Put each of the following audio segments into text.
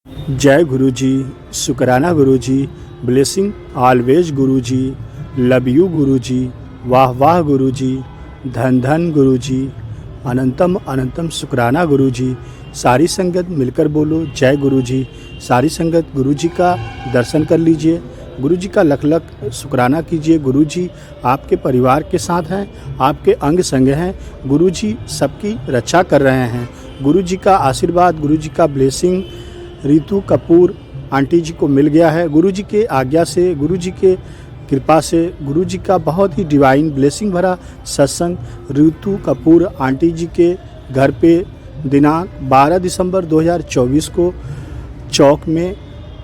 जय गुरु जी, शुकराना गुरु जी, blessing always Guru ji, love you गुरु जी, वाह वाह गुरु जी, धन धन गुरु जी, अनंतम अनंतम शुकराना गुरु जी। सारी संगत मिलकर बोलो जय गुरु जी। सारी संगत गुरु जी का दर्शन कर लीजिए, गुरु जी का लख लख शुकराना कीजिए। गुरु जी आपके परिवार के साथ हैं, आपके अंग संग हैं। गुरु जी सबकी रक्षा कर रहे हैं। गुरु जी का आशीर्वाद, गुरु जी का ब्लेसिंग रितु कपूर आंटी जी को मिल गया है। गुरु जी के आज्ञा से, गुरु जी के कृपा से, गुरु जी का बहुत ही डिवाइन ब्लेसिंग भरा सत्संग रितु कपूर आंटी जी के घर पे दिनांक 12 दिसंबर 2024 को चौक में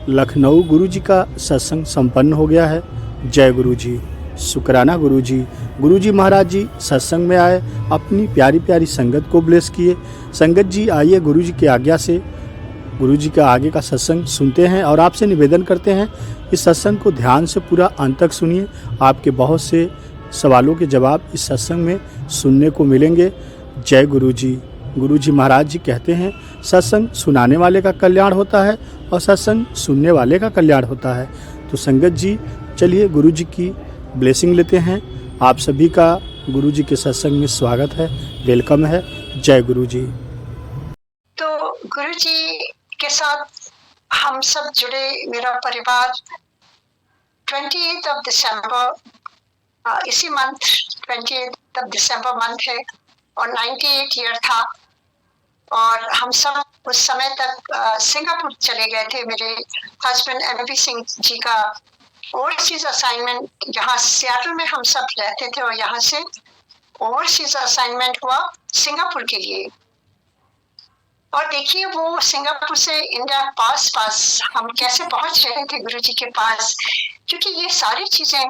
लखनऊ गुरु जी का सत्संग संपन्न हो गया है। जय गुरु जी, शुकराना गुरु जी। गुरु जी महाराज जी सत्संग में आए, अपनी प्यारी प्यारी संगत को ब्लेस किए। संगत जी आइए, गुरु जी की आज्ञा से गुरु जी का आगे का सत्संग सुनते हैं और आपसे निवेदन करते हैं इस सत्संग को ध्यान से पूरा अंत तक सुनिए। आपके बहुत से सवालों के जवाब इस सत्संग में सुनने को मिलेंगे। जय गुरु जी। गुरु जी महाराज जी कहते हैं सत्संग सुनाने वाले का कल्याण होता है और सत्संग सुनने वाले का कल्याण होता है। तो संगत जी चलिए गुरु जी की ब्लेसिंग लेते हैं। आप सभी का गुरु जी के सत्संग में स्वागत है, वेलकम है। जय गुरु जी। तो गुरु जी के साथ हम सब जुड़े, मेरा परिवार 28 दिसंबर, इसी मंथ 28 दिसंबर मंथ है और 98 ईयर था और हम सब उस समय तक सिंगापुर चले गए थे। मेरे हस्बैंड एमपी सिंह जी का ओवरसीज असाइनमेंट, यहाँ सियाटल में हम सब रहते थे और यहाँ से ओवरसीज असाइनमेंट हुआ सिंगापुर के लिए। और देखिए वो सिंगापुर से इंडिया पास हम कैसे पहुंच रहे थे गुरु जी के पास, क्योंकि ये सारी चीजें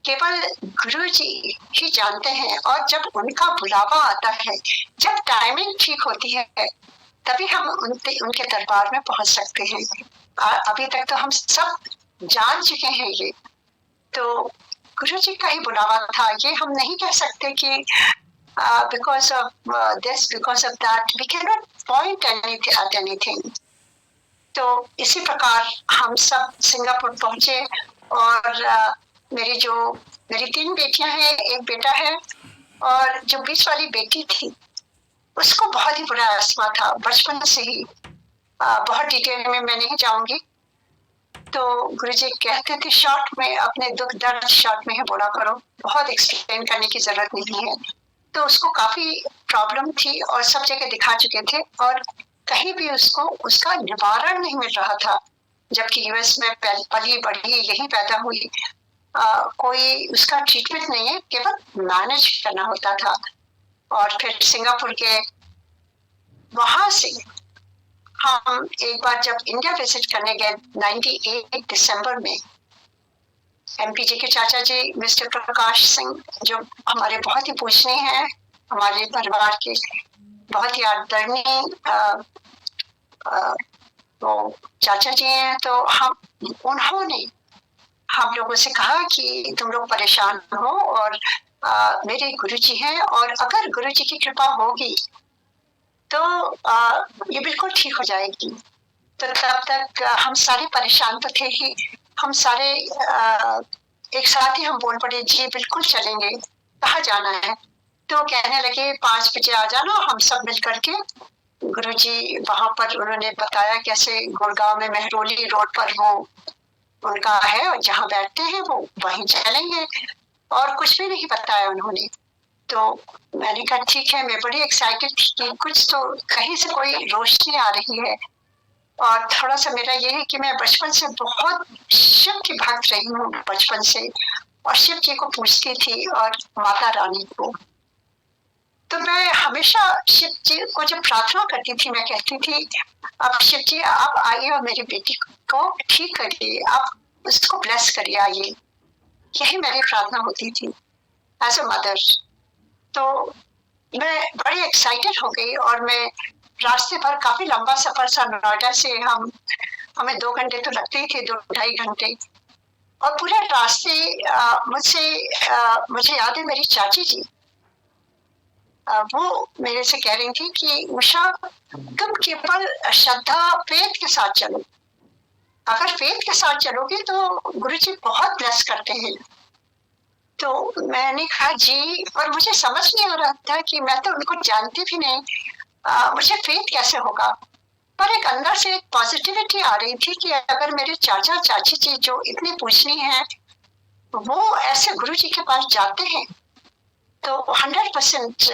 केवल गुरु जी ही जानते हैं। और जब उनका बुलावा आता है, जब टाइमिंग ठीक होती है, तभी हम उनके दरबार में पहुंच सकते हैं। अभी तक तो हम सब जान चुके हैं ये, तो गुरु जी का ही बुलावा था। ये हम नहीं कह सकते कि because of this, because of that, we cannot point at anything. तो इसी प्रकार हम सब सिंगापुर पहुंचे और मेरी 3 बेटियां हैं, एक बेटा है, और जो बीच वाली बेटी थी उसको बहुत ही बुरा अस्थमा था बचपन से ही। बहुत डिटेल में मैं नहीं जाऊंगी। तो गुरुजी कहते थे शॉर्ट में, अपने दुख दर्द शॉर्ट में ही बोला करो, बहुत एक्सप्लेन करने की जरूरत नहीं है। तो उसको काफी प्रॉब्लम थी और सब जगह दिखा चुके थे और कहीं भी उसको उसका निवारण नहीं मिल रहा था, जबकि यूएस में पली बढ़ी, यही पैदा हुई, कोई उसका ट्रीटमेंट नहीं है, केवल मैनेज करना होता था। और फिर सिंगापुर के वहां से हम एक बार जब इंडिया विजिट करने गए 98 दिसंबर में, एमपी जी के चाचा जी मिस्टर प्रकाश सिंह, जो हमारे बहुत ही पूजनीय हैं, हमारे परिवार के बहुत ही आदरणीय तो चाचा जी हैं। तो उन्होंने हम लोगों से कहा कि तुम लोग परेशान हो और मेरे गुरुजी हैं, और अगर गुरुजी की कृपा होगी तो ये बिल्कुल ठीक हो जाएगी। तो तब तक हम सारे परेशान तो थे ही, हम सारे एक साथ ही हम बोल पड़े जी बिल्कुल चलेंगे, कहाँ जाना है? तो कहने लगे 5 बजे आ जाना, हम सब मिल करके। गुरुजी वहां पर उन्होंने बताया कैसे गुड़गांव में मेहरोली रोड पर वो उनका है और जहाँ बैठते हैं वो वहीं चलेंगे, और कुछ भी नहीं बताया उन्होंने। तो मैंने कहा ठीक है, मैं बड़ी एक्साइटेड थी कि कुछ तो कहीं से कोई रोशनी आ रही है। और थोड़ा सा मेरा ये है कि मैं बचपन से बहुत शिव की भक्त रही हूँ बचपन से, और शिव जी को पूजती थी और माता रानी को। तो मैं हमेशा शिव जी को जब प्रार्थना करती थी, मैं कहती थी अब शिव जी आप आइए और मेरी बेटी को ठीक करिए, आप उसको ब्लेस करिए, आइए। यही मेरी प्रार्थना होती थी एज अ मदर। तो मैं बड़ी एक्साइटेड हो गई और मैं रास्ते भर, काफी लंबा सफर था नोएडा से, हमें 2 घंटे तो लगते ही थे, 2-2.5 घंटे। और पूरे रास्ते मुझे याद है मेरी चाची जी वो मेरे से कह रही थी कि उषा, तुम केवल श्रद्धा फेथ के साथ चलो, अगर फेथ के साथ चलोगे तो गुरुजी बहुत ब्लेस करते हैं। तो मैंने कहा जी, और मुझे समझ नहीं आ रहा था कि मैं तो उनको जानती भी नहीं, मुझे फेथ कैसे होगा। पर एक अंदर से एक पॉजिटिविटी आ रही थी कि अगर मेरे चाचा चाची जी जो इतनी पूजनीय हैं, वो ऐसे गुरु जी के पास जाते हैं तो 100%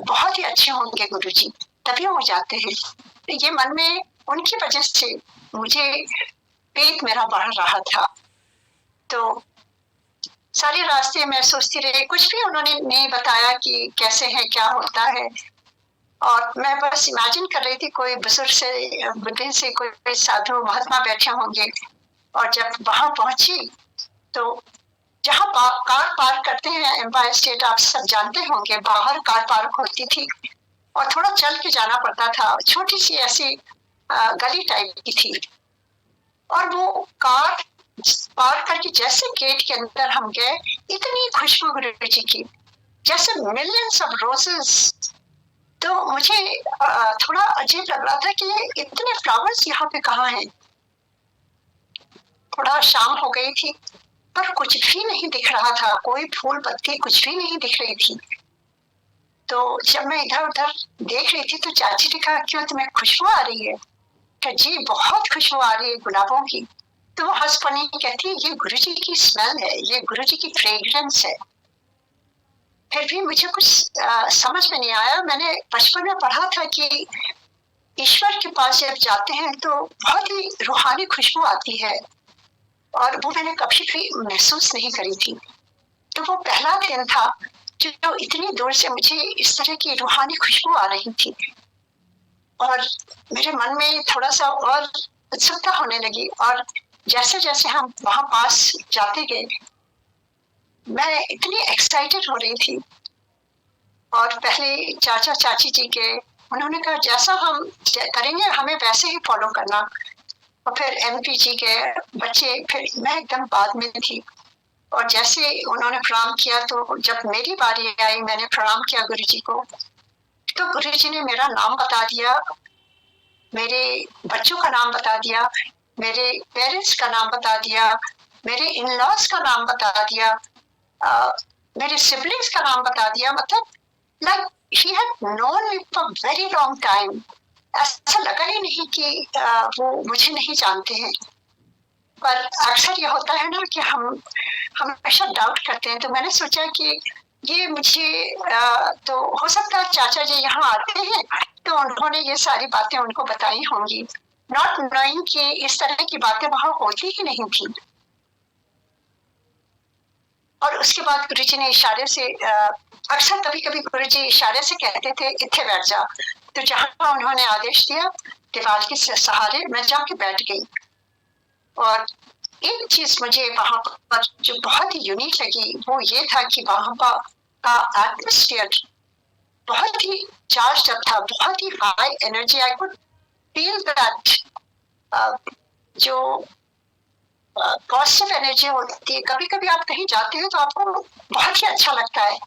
बहुत ही अच्छे होंगे गुरु जी, तभी वो जाते हैं। तो ये मन में उनकी वजह से मुझे पेट मेरा बढ़ रहा था। तो सारे रास्ते मैं सोचती रही, कुछ भी उन्होंने नहीं बताया कि कैसे है क्या होता है, और मैं बस इमेजिन कर रही थी कोई बुजुर्ग से बुद्ध से कोई साधु महात्मा बैठे होंगे। और जब वहां पहुंची तो जहाँ कार पार्क करते हैं एम्पायर स्टेट, आप सब जानते होंगे, बाहर कार पार्क होती थी और थोड़ा चल के जाना पड़ता था, छोटी सी ऐसी गली टाइप की थी। और वो कार पार्क करके जैसे गेट के अंदर हम गए, इतनी खुशबू गुरु जी की, जैसे मिलियंस ऑफ रोजेस। तो मुझे थोड़ा अजीब लग रहा था कि इतने फ्लावर्स यहाँ पे कहाँ हैं। थोड़ा शाम हो गई थी पर कुछ भी नहीं दिख रहा था, कोई फूल पत्ती कुछ भी नहीं दिख रही थी। तो जब मैं इधर उधर देख रही थी तो चाची ने कहा, क्यों तुम्हें खुशबू आ रही है? जी बहुत खुशबू आ रही है गुलाबों की। तो वो हंस पड़ी, कहती है ये गुरुजी की स्मेल है, ये गुरुजी की फ्रेग्रेंस है। फिर भी मुझे कुछ समझ में नहीं आया। मैंने बचपन में पढ़ा था कि ईश्वर के पास जब जाते हैं तो बहुत ही रूहानी खुशबू आती है, और वो मैंने कभी भी महसूस नहीं करी थी। तो वो पहला दिन था जो इतनी दूर से मुझे इस तरह की रूहानी खुशबू आ रही थी, और मेरे मन में थोड़ा सा और उत्सुकता होने लगी। और जैसे जैसे हम वहां पास जाते गए, मैं इतनी एक्साइटेड हो रही थी। और पहले चाचा चाची जी के, उन्होंने कहा जैसा हम करेंगे हमें वैसे ही फॉलो करना। और फिर एमपी जी के बच्चे, फिर मैं एकदम बाद में थी। और जैसे उन्होंने प्रणाम किया तो जब मेरी बारी आई, मैंने प्रणाम किया गुरु जी को, तो गुरु जी ने मेरा नाम बता दिया, मेरे बच्चों का नाम बता दिया, मेरे पेरेंट्स का नाम बता दिया, मेरे इन लॉज का नाम बता दिया, मेरे सिबलिंग्स का नाम बता दिया। मतलब like he had known me for very long time. ऐसा लगा ही नहीं कि वो मुझे नहीं जानते हैं। पर अक्सर ये होता है ना कि हम हमेशा डाउट करते हैं। तो मैंने सोचा कि ये मुझे तो हो सकता है चाचा जी यहाँ आते हैं तो उन्होंने ये सारी बातें उनको बताई होंगी, नॉट नोइंग कि इस तरह की बातें वहां होती ही नहीं थी। और उसके बाद गुरु जी ने इशारे से, अक्सर कभी कभी गुरु जी इशारे से कहते थे इत्थे बैठ जा। तो जहां उन्होंने आदेश दिया दीवार के सहारे मैं जाके बैठ गई। और एक चीज मुझे वहां पर जो बहुत ही यूनिक लगी वो ये था कि वहां का एटमोस्फियर बहुत ही चार्ज अप था, बहुत ही high energy. I could feel that जो पॉजिटिव एनर्जी होती है। कभी कभी आप कहीं जाते हैं तो आपको बहुत ही अच्छा लगता है,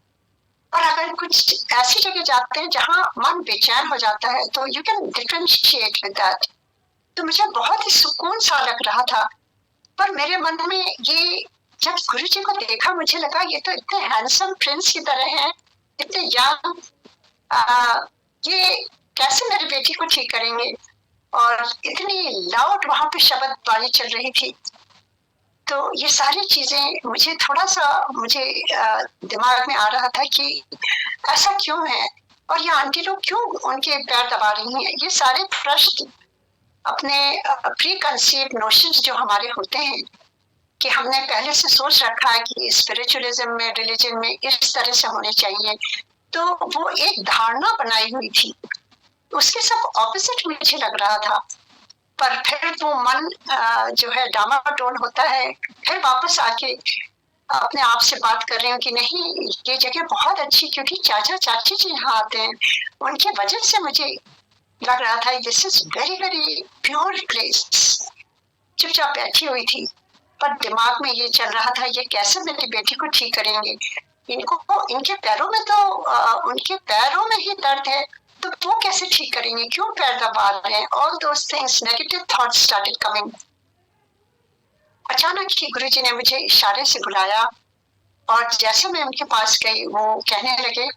और अगर कुछ ऐसी जगह जाते हैं जहां मन बेचैन हो जाता है तो you can differentiate with that. तो मुझे बहुत ही सुकून सा लग रहा था। पर मेरे मन में ये, जब गुरु जी को देखा मुझे लगा ये तो इतने हैंडसम प्रिंस की तरह हैं, इतने यंग, ये कैसे मेरी बेटी को ठीक करेंगे। और इतनी लाउड वहां पे शब्द वाणी चल रही थी। तो ये सारी चीजें मुझे थोड़ा सा दिमाग में आ रहा था कि ऐसा क्यों है, और ये आंटी लोग क्यों उनके पैर दबा रही हैं। ये सारे प्रश्न अपने प्री कंसीव नोशंस जो हमारे होते हैं कि हमने पहले से सोच रखा है कि स्पिरिचुअलिज्म में, रिलीजन में इस तरह से होने चाहिए, तो वो एक धारणा बनाई हुई थी, उसके सब ऑपोजिट मुझे लग रहा था। पर फिर वो मन जो है डामाडोल होता है, फिर वापस आके अपने आप से बात कर रही हूँ कि नहीं ये जगह बहुत अच्छी, क्योंकि चाचा चाची जी यहाँ आते हैं, उनकी वजह से मुझे लग रहा था this is very very pure place. चुपचाप बैठी हुई थी, पर दिमाग में ये चल रहा था ये कैसे मेरी बेटी को ठीक करेंगे। इनको इनके पैरों में तो उनके पैरों में ही दर्द है, तो वो कैसे ठीक करेंगे, क्यों पैर दबा रहे हैं? All those things, negative thoughts started coming. अचानक ही गुरुजी ने मुझे इशारे से बुलाया और जैसे मैं उनके पास गई वो कहने लगे,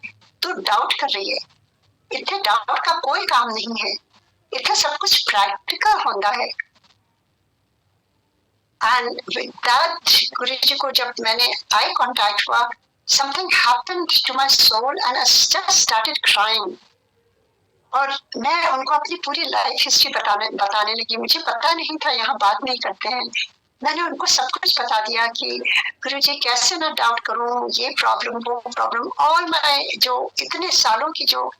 तू डाउट कर रही है, इतने डाउट का कोई काम नहीं है, इतना सब कुछ प्रैक्टिकल होता है। एंड विद दैट गुरुजी को जब मैंने आई कांटेक्ट हुआ, something happened to my soul and I just started crying. और मैं उनको अपनी पूरी लाइफ हिस्ट्री बताने लगी। मुझे पता नहीं था यहाँ बात नहीं करते हैं। मैंने उनको सब कुछ बता दिया कि गुरुजी कैसे ना डाउट करूं, ये प्रॉब्लम वो प्रॉब्लम, और मैं जो इतने सालों की जो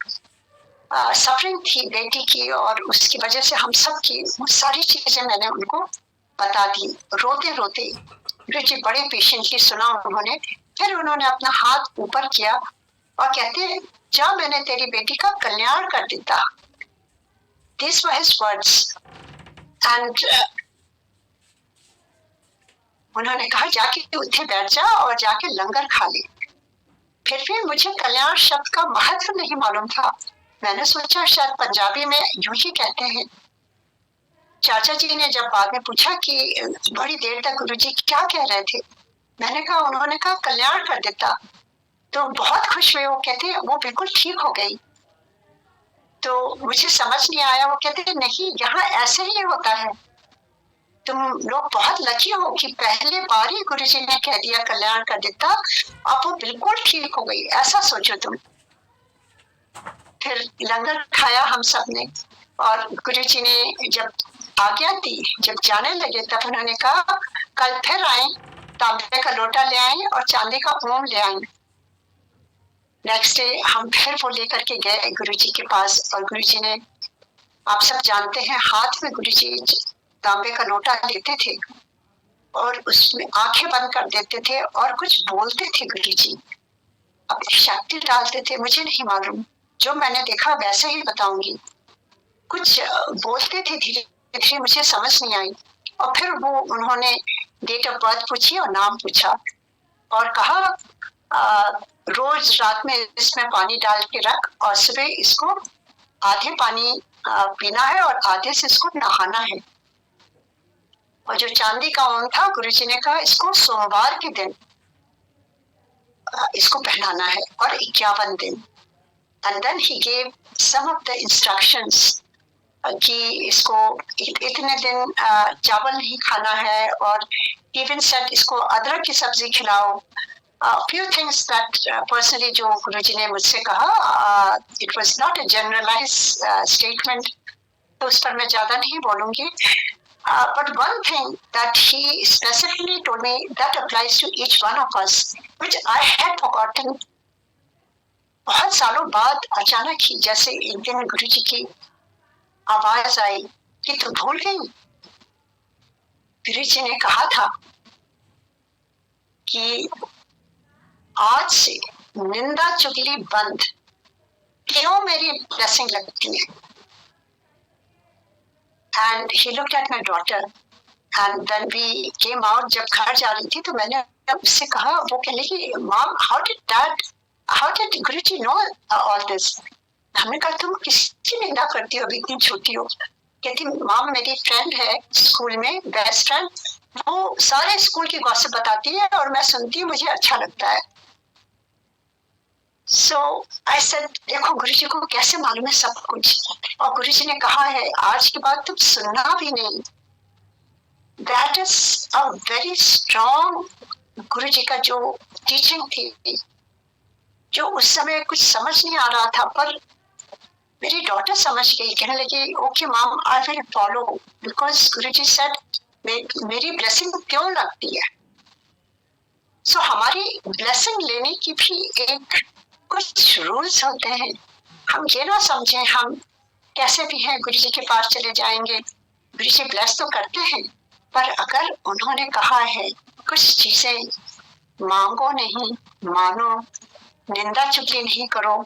सफरिंग थी बेटी की और उसकी वजह से हम सब की, वो सारी चीजें मैंने उनको बता दी। रोते रोते गुरुजी बड़े पेशेंटली सुना उन्होंने। फिर उन्होंने अपना हाथ ऊपर किया और कहते, जा मैंने तेरी बेटी का कल्याण कर देता। These were his words. And उन्होंने कहा जाके उठे बैठ जा और जाके लंगर खा ले। फिर भी मुझे कल्याण शब्द का महत्व नहीं मालूम था। मैंने सोचा शायद पंजाबी में यूं ही कहते हैं। चाचा जी ने जब बाद में पूछा कि बड़ी देर तक गुरुजी क्या कह रहे थे, मैंने कहा, उन्होंने कहा कल्याण कर देता। तो बहुत खुश हुए। वो कहते वो बिल्कुल ठीक हो गई। तो मुझे समझ नहीं आया। वो कहते नहीं, यहाँ ऐसे ही होता है, तुम लोग बहुत लकी हो कि पहले बार ही गुरुजी ने कह दिया कल्याण कर देता, अब वो बिल्कुल ठीक हो गई, ऐसा सोचो तुम। फिर लंगर खाया हम सब ने और गुरुजी ने जब आज्ञा दी, जब जाने लगे, तब उन्होंने कहा कल फिर आए, तांबे का लोटा ले आए और चांदी का ओम ले आए। नेक्स्ट डे हम फिर वो लेकर के गए गुरुजी के पास और गुरुजी ने, आप सब जानते हैं, हाथ में गुरुजी तांबे का लोटा लेते थे और उसमें आंखें बंद कर देते थे और कुछ बोलते थे। गुरुजी अपनी शक्ति डालते थे, मुझे नहीं मालूम, जो मैंने देखा वैसे ही बताऊंगी। कुछ बोलते थे धीरे धीरे, मुझे समझ नहीं आई। और फिर वो उन्होंने डेट ऑफ बर्थ पूछी और नाम पूछा और कहा रोज रात में इसमें पानी डाल के रख और सुबह इसको आधे पानी पीना है और आधे से इसको नहाना है। और जो चांदी का ओम था, गुरुजी ने कहा इसको सोमवार के दिन इसको पहनाना है और 51 दिन। And then he gave some of the instructions कि इसको इतने दिन चावल नहीं खाना है, और इवन सेट इसको अदरक की सब्जी खिलाओ। few things that personally जो गुरुजी ने मुझसे कहा, it was not a generalized statement, तो उस पर मैं ज्यादा नहीं बोलूंगी। But one thing that he specifically told me that applies to each one of us, which I had forgotten. बहुत सालों बाद अचानक ही जैसे एक दिन गुरुजी की आवाज आई कि तू भूल गई। गुरुजी ने कहा था कि आज से निंदा चुगली बंद, क्यों मेरी ब्लेसिंग लगती है। And he looked at my daughter, and then we came out. जब घर जा रही थी तो मैंने उससे कहा, वो कहने लगी, mom how did Guruji know all this? हमने कहा तुम किसकी निंदा करती हो, अभी इतनी छोटी हो। कहती मॉम मेरी फ्रेंड है स्कूल में, बेस्ट फ्रेंड, वो सारे स्कूल की गॉसिप बताती है और मैं सुनती हूँ, मुझे अच्छा लगता है। So I said, देखो गुरुजी को कैसे मालूम है सब कुछ। और गुरुजी ने कहा है आज के बाद तुम सुनना भी नहीं। That is a very strong गुरुजी का जो टीचिंग थी, जो उस समय कुछ समझ नहीं आ रहा था, पर मेरी डॉटर समझ गई। कहने लगी, okay mom, I will follow, because Guruji said मेरी ब्लेसिंग क्यों लगती है। सो हमारी ब्लेसिंग लेने की भी एक कुछ रूल्स होते हैं। हम ये ना समझें हम कैसे भी हैं गुरुजी के पास चले जाएंगे, गुरुजी ब्लेस तो करते हैं, पर अगर उन्होंने कहा है कुछ चीजें मांगो नहीं, मानो, निंदा चुगली नहीं करो,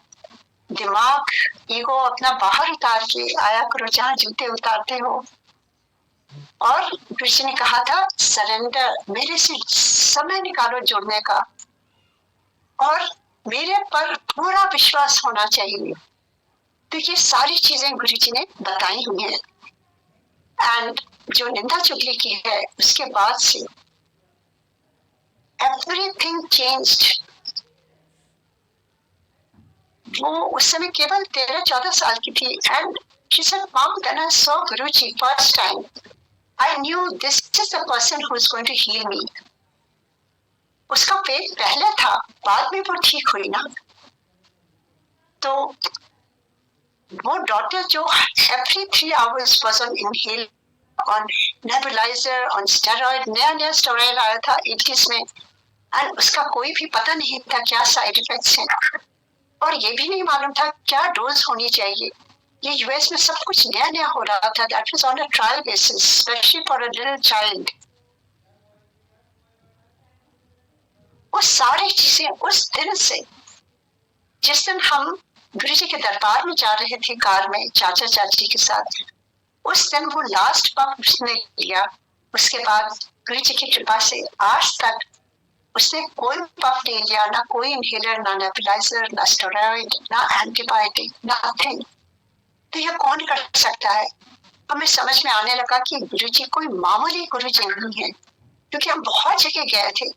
दिमाग ईगो अपना बाहर उतार के आया करो जहाँ जूते उतारते हो। और गुरुजी ने कहा था सरेंडर, मेरे से समय निकालो जुड़ने का, और मेरे पर पूरा विश्वास होना चाहिए। तो ये सारी चीजें गुरु जी ने बताई हुई हैं। एंड जो निंदा चुगली की है उसके बाद से एवरीथिंग चेंज्ड। वो उस समय केवल 13-14 साल की थी। And she said, mom, when I saw Guruji first time, I knew this is the person who is going to heal me. उसका पेट पहले था, बाद में वो ठीक हुई ना। तो वो डॉक्टर जो every 3 hours was on inhale, on nebulizer, on steroid, नया स्टेरॉइड आया था 80s में, एंड उसका कोई भी पता नहीं था क्या साइड इफेक्ट्स हैं, और ये भी नहीं मालूम था क्या डोज होनी चाहिए। ये यूएस में सब कुछ नया हो रहा था। That was on a trial basis, specially for a little child. वो सारी चीजें उस दिन से, जिस दिन हम गुरु जी के दरबार में जा रहे थे कार में चाचा चाची के साथ, उस दिन वो लास्ट पफ उसने लिया। उसके बाद गुरु जी की कृपा से आज तक उसने कोई पफ नहीं लिया, ना कोई इनहेलर, ना नेबुलाइजर, ना स्टेरॉइड, ना एंटीबायोटिक, नथिंग। तो यह कौन कर सकता है? हमें समझ में आने लगा कि गुरु जी कोई मामूली गुरु जी नहीं है, क्योंकि हम बहुत जगह गए थे,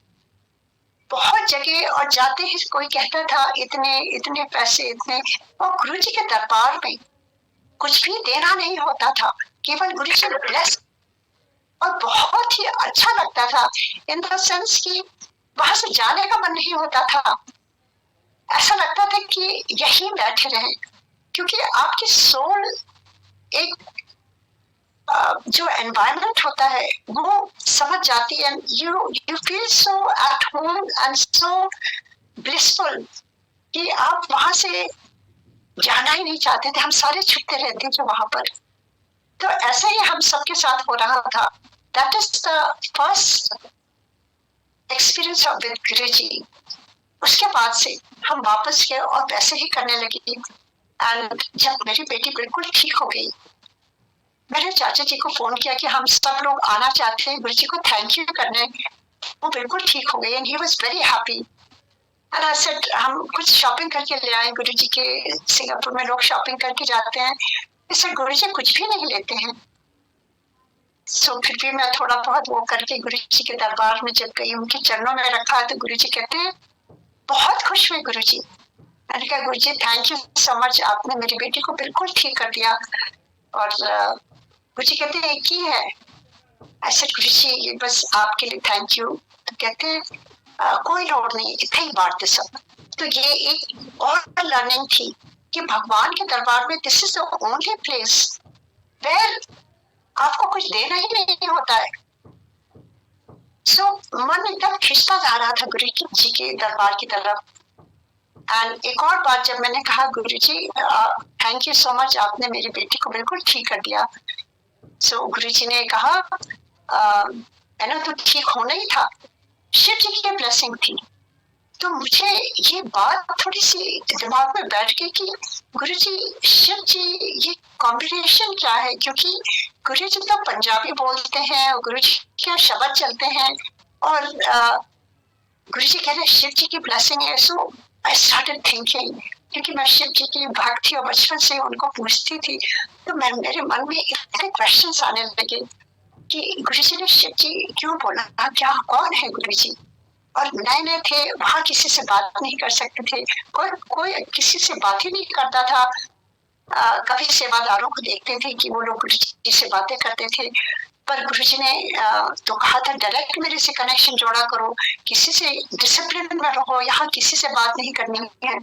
बहुत जगह, और जाते ही कोई कहता था इतने इतने पैसे, इतने। और गुरु जी के दरबार में कुछ भी देना नहीं होता था, केवल गुरु जी ब्लेस। और बहुत ही अच्छा लगता था, इन द सेंस कि वहां से जाने का मन नहीं होता था। ऐसा लगता था कि यही बैठे रहे, क्योंकि आपकी सोल एक जो एनवायरनमेंट होता है वो समझ जाती है। You feel so at home and so blissful कि आप वहां से जाना ही नहीं चाहते थे। हम सारे छुपते रहते थे वहां पर। तो ऐसा ही हम सबके साथ हो रहा था। That is the first experience of with Guruji. उसके बाद से हम वापस गए और वैसे ही करने लगे। एंड जब मेरी बेटी बिल्कुल ठीक हो गई, मैंने चाचा जी को फोन किया कि हम सब लोग आना चाहते हैं गुरु जी को थैंक यू करने। वो बिल्कुल ठीक हो गई and he was very happy. And I said, हम कुछ शॉपिंग करके ले आए गुरु जी के। सिंगापुर में लोग शॉपिंग करके जाते हैं, इससे गुरु जी कुछ भी नहीं लेते हैं। सो फिर भी मैं थोड़ा बहुत वो करके गुरु जी के दरबार में जब गई, उनके चरणों में रखा, तो गुरु जी कहते हैं, बहुत खुश हुए गुरु जी। मैंने कहा, गुरु जी थैंक यू सो मच, आपने मेरी बेटी को बिल्कुल ठीक कर दिया। और गुरु जी कहते हैं एक ही है। ऐसे गुरु जी बस आपके लिए थैंक यू। तो कहते हैं कोई लोड नहीं, इतना ही बांट दे सब। तो ये एक और लर्निंग थी कि भगवान के दरबार में this is the only place where आपको कुछ देना ही नहीं होता है। सो मन एकदम खिंचता जा रहा था गुरु जी के दरबार की तरफ। एंड एक और बात, जब मैंने कहा गुरु जी थैंक यू सो मच, आपने मेरी बेटी को बिल्कुल ठीक कर दिया। सो गुरु जी ने कहा है ना, तो ठीक होना ही था, शिव जी की ब्लेसिंग थी। तो मुझे ये बात थोड़ी सी दिमाग में बैठ गई कि गुरु जी शिव जी ये कॉम्बिनेशन क्या है, क्योंकि गुरु जी तो पंजाबी बोलते हैं, गुरु जी के शब्द चलते हैं, और गुरु जी कह रहे हैं शिव जी की ब्लेसिंग है। सो आई स्टार्टेड थिंकिंग, क्योंकि मैं शिव जी की भक्त थी और बचपन से उनको पूछती थी, तो मेरे मन में इतने क्वेश्चंस आने लगे कि गुरु जी ने शिव जी क्यों बोला, क्या कौन है गुरु जी। और नए नए थे, वहां किसी से बात नहीं कर सकते थे, कोई किसी से बात ही नहीं करता था। कभी सेवादारों को देखते थे कि वो लोग गुरु जी से बातें करते थे, पर गुरु जी ने तो कहा था डायरेक्ट मेरे से कनेक्शन जोड़ा करो, किसी से डिसिप्लिन में रहो, यहाँ किसी से बात नहीं करनी है।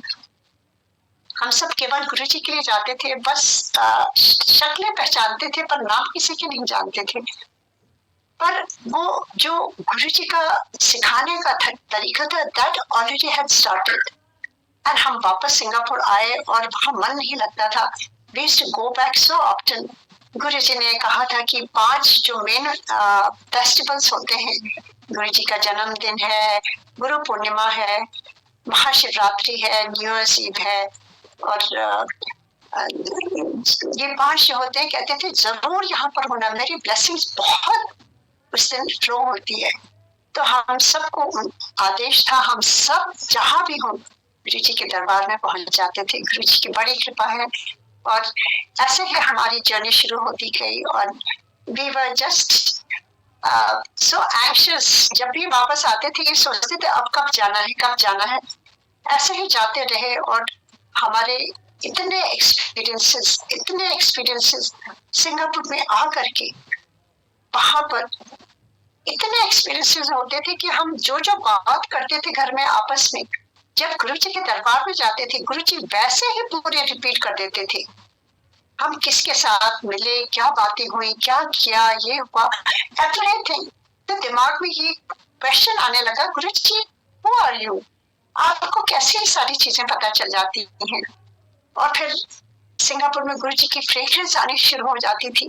हम सब केवल गुरु जी के लिए जाते थे, बस शक्लें पहचानते थे पर नाम किसी के नहीं जानते थे। पर वो जो गुरु जी का सिखाने का तरीका था, that already had started. And हम वापस सिंगापुर आए और वहां मन नहीं लगता था। We used to go back so often. Guru ji ने कहा था कि 5 जो मेन फेस्टिवल्स होते हैं, गुरु जी का जन्मदिन है, गुरु पूर्णिमा है, महाशिवरात्रि है, न्यू ईयर्स ईव है, और ये 5 जो होते हैं, कहते थे जरूर यहाँ पर होना, मेरी ब्लेसिंग्स बहुत उस दिन फ्लो होती है। तो हम सबको आदेश था, हम सब जहाँ भी हों गुरु जी के दरबार में पहुंच जाते थे। गुरु जी की बड़ी कृपा है और ऐसे ही हमारी जर्नी शुरू होती गई और we were just so anxious. जब भी वापस आते थे ये सोचते थे अब कब जाना है, कब जाना है। ऐसे ही जाते रहे और हमारे इतने एक्सपीरियंसेस सिंगापुर में आकर के वहां पर इतने एक्सपीरियंसेस होते थे कि हम जो जो बात करते थे घर में आपस में, जब गुरु जी के दरबार में जाते थे गुरु जी वैसे ही पूरे रिपीट कर देते थे। हम किसके साथ मिले, क्या बातें हुई, क्या किया, ये हुआ, एवरीथिंग। तो दिमाग में ये क्वेश्चन आने लगा, गुरु जी हु आर यू, आपको कैसे सारी चीजें पता चल जाती हैं। और फिर सिंगापुर में गुरु जी की फ्रेग्रेंस आनी शुरू हो जाती थी।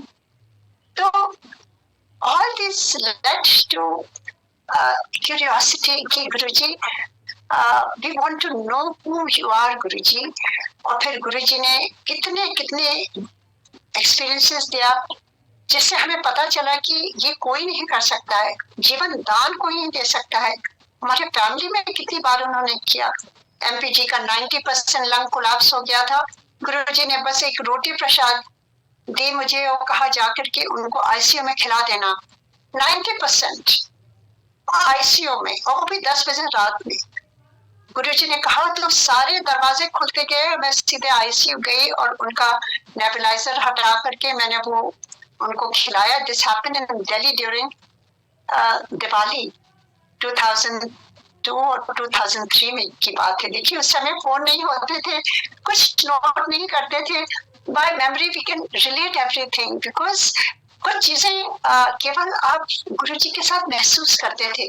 तो all this led to curiosity कि गुरुजी we want to know who you are गुरुजी। और फिर गुरुजी ने कितने कितने एक्सपीरियंसेस दिया जिससे हमें पता चला कि ये कोई नहीं कर सकता है, जीवन दान कोई नहीं दे सकता है। हमारे फैमिली में कितनी बार उन्होंने किया। एमपी जी का 90% लंग कोलैप्स हो गया था, गुरुजी ने बस एक रोटी प्रसाद दी मुझे और कहा जाकर के उनको आईसीयू में खिला देना। 90% आईसीयू में, और वो भी 10 बजे रात में। गुरुजी ने कहा तो सारे दरवाजे खुलते गए, मैं सीधे आईसीयू गई और उनका नेबुलाइजर हटा करके मैंने वो उनको खिलाया। This happened in Delhi during Diwali 2002 और 2003 में की बात है। देखिए उस समय फोन नहीं होते थे, कुछ नोट नहीं करते थे। By memory we can relate everything because कुछ चीजें केवल आप गुरुजी के साथ महसूस करते थे।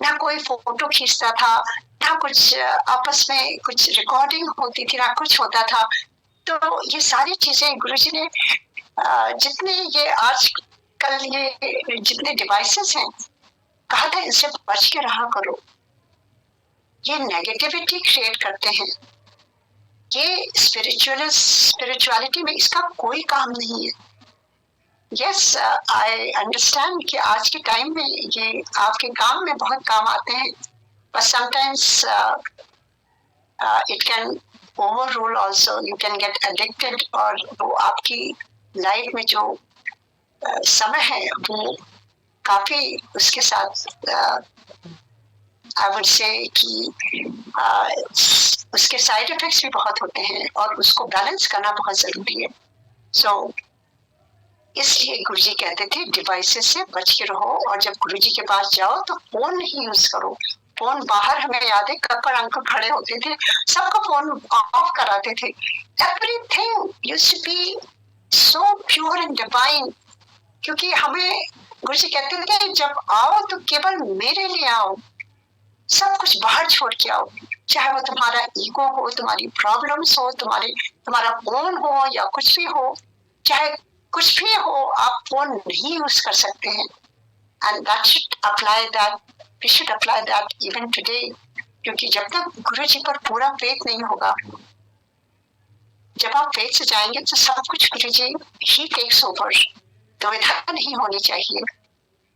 ना कोई फोटो खींचता था, ना कुछ आपस में कुछ रिकॉर्डिंग होती थी, ना कुछ होता था। तो ये सारी चीजें गुरुजी ने जितने ये आज कल ये जितने डिवाइसेस हैं, कहा था इनसे बच के रहा करो, ये नेगेटिविटी क्रिएट करते हैं। ये स्पिरिचुअलिटी में इसका कोई काम नहीं है। यस आई अंडरस्टैंड कि आज के टाइम में ये आपके काम में बहुत काम आते हैं, but sometimes it can overrule also, you can get addicted। और वो आपकी लाइफ में जो समय है वो काफी उसके साथ I would say कि उसके साइड इफेक्ट्स भी बहुत होते हैं और उसको बैलेंस करना बहुत जरूरी है। सो इसलिए गुरुजी कहते थे डिवाइसेस से बच के रहो, और जब गुरुजी के पास जाओ तो फोन नहीं यूज करो। फोन बाहर, हमें याद है कक्कड़ अंकल खड़े होते थे, सबका फोन ऑफ कराते थे। Everything used to be so pure and divine, क्योंकि हमें गुरुजी कहते थे जब आओ तो केवल मेरे लिए आओ, सब कुछ बाहर छोड़ के आओ। चाहे वो तुम्हारा ईगो हो, तुम्हारी प्रॉब्लम्स हो, तुम्हारा फोन हो या कुछ भी हो, चाहे कुछ भी हो, आप फोन नहीं यूज कर सकते हैं। And that should apply that, we should apply that even today. क्योंकि जब तक गुरु जी पर पूरा फेथ नहीं होगा, जब आप फेथ से जाएंगे तो सब कुछ गुरु जी ही टेक्स ओवर, दुविधा नहीं होनी चाहिए।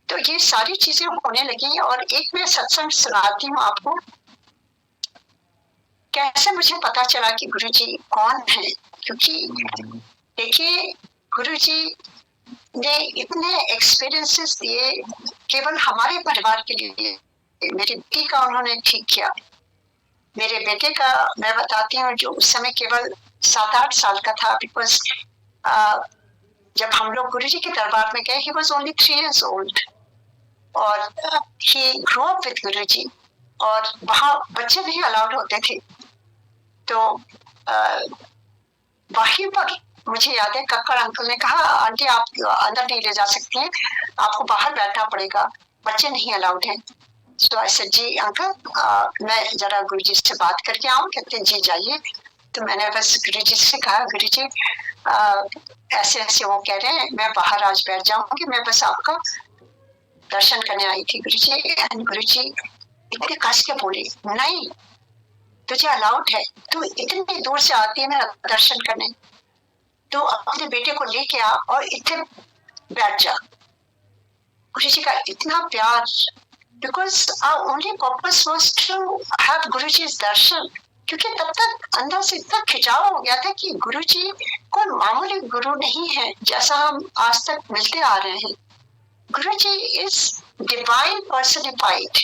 तो ये सारी चीजें होने लगी। और एक मैं सत्संग सुनाती हूँ आपको, कैसे मुझे पता चला कि गुरुजी कौन है। क्योंकि देखिए गुरुजी ने इतने एक्सपीरियंसेस दिए केवल हमारे परिवार के लिए। मेरी बेटी का उन्होंने ठीक किया, मेरे बेटे का मैं बताती हूँ जो उस समय केवल 7-8 साल का था। बिकॉज जब हम लोग गुरुजी के दरबार में गए, he was only 3 years old और ही ग्रो अप विद गुरुजी, और वहाँ बच्चे नहीं अलाउड होते थे। तो वहीं पर मुझे याद है कक्कड़ अंकल ने कहा आंटी आप अंदर नहीं ले जा सकती हैं, आपको बाहर बैठना पड़ेगा, बच्चे नहीं अलाउड हैं। तो आई सेड जी अंकल मैं जरा गुरुजी से बात करके आऊँ। कहते जी जाइए। तो मैंने बस गुरुजी से कहा गुरुजी ऐसे ऐसे वो कह रहे हैं, मैं बाहर आज बैठ जाऊंगी, मैं बस आपका दर्शन करने आई थी गुरुजी। एंड गुरुजी इतने कस के बोले नहीं तुझे अलाउड है, तू इतनी दूर से आती है मेरा दर्शन करने, तो अपने बेटे को लेके आ और इतने बैठ जा। गुरुजी का इतना प्यार because our only purpose was to have Guruji's darshan. क्योंकि तब तक अंदर से इतना खिंचाव हो गया था कि गुरुजी कोई मामूली गुरु नहीं है जैसा हम आज तक मिलते आ रहे हैं. गुरुजी इज डिवाइन पर्सनिफाइड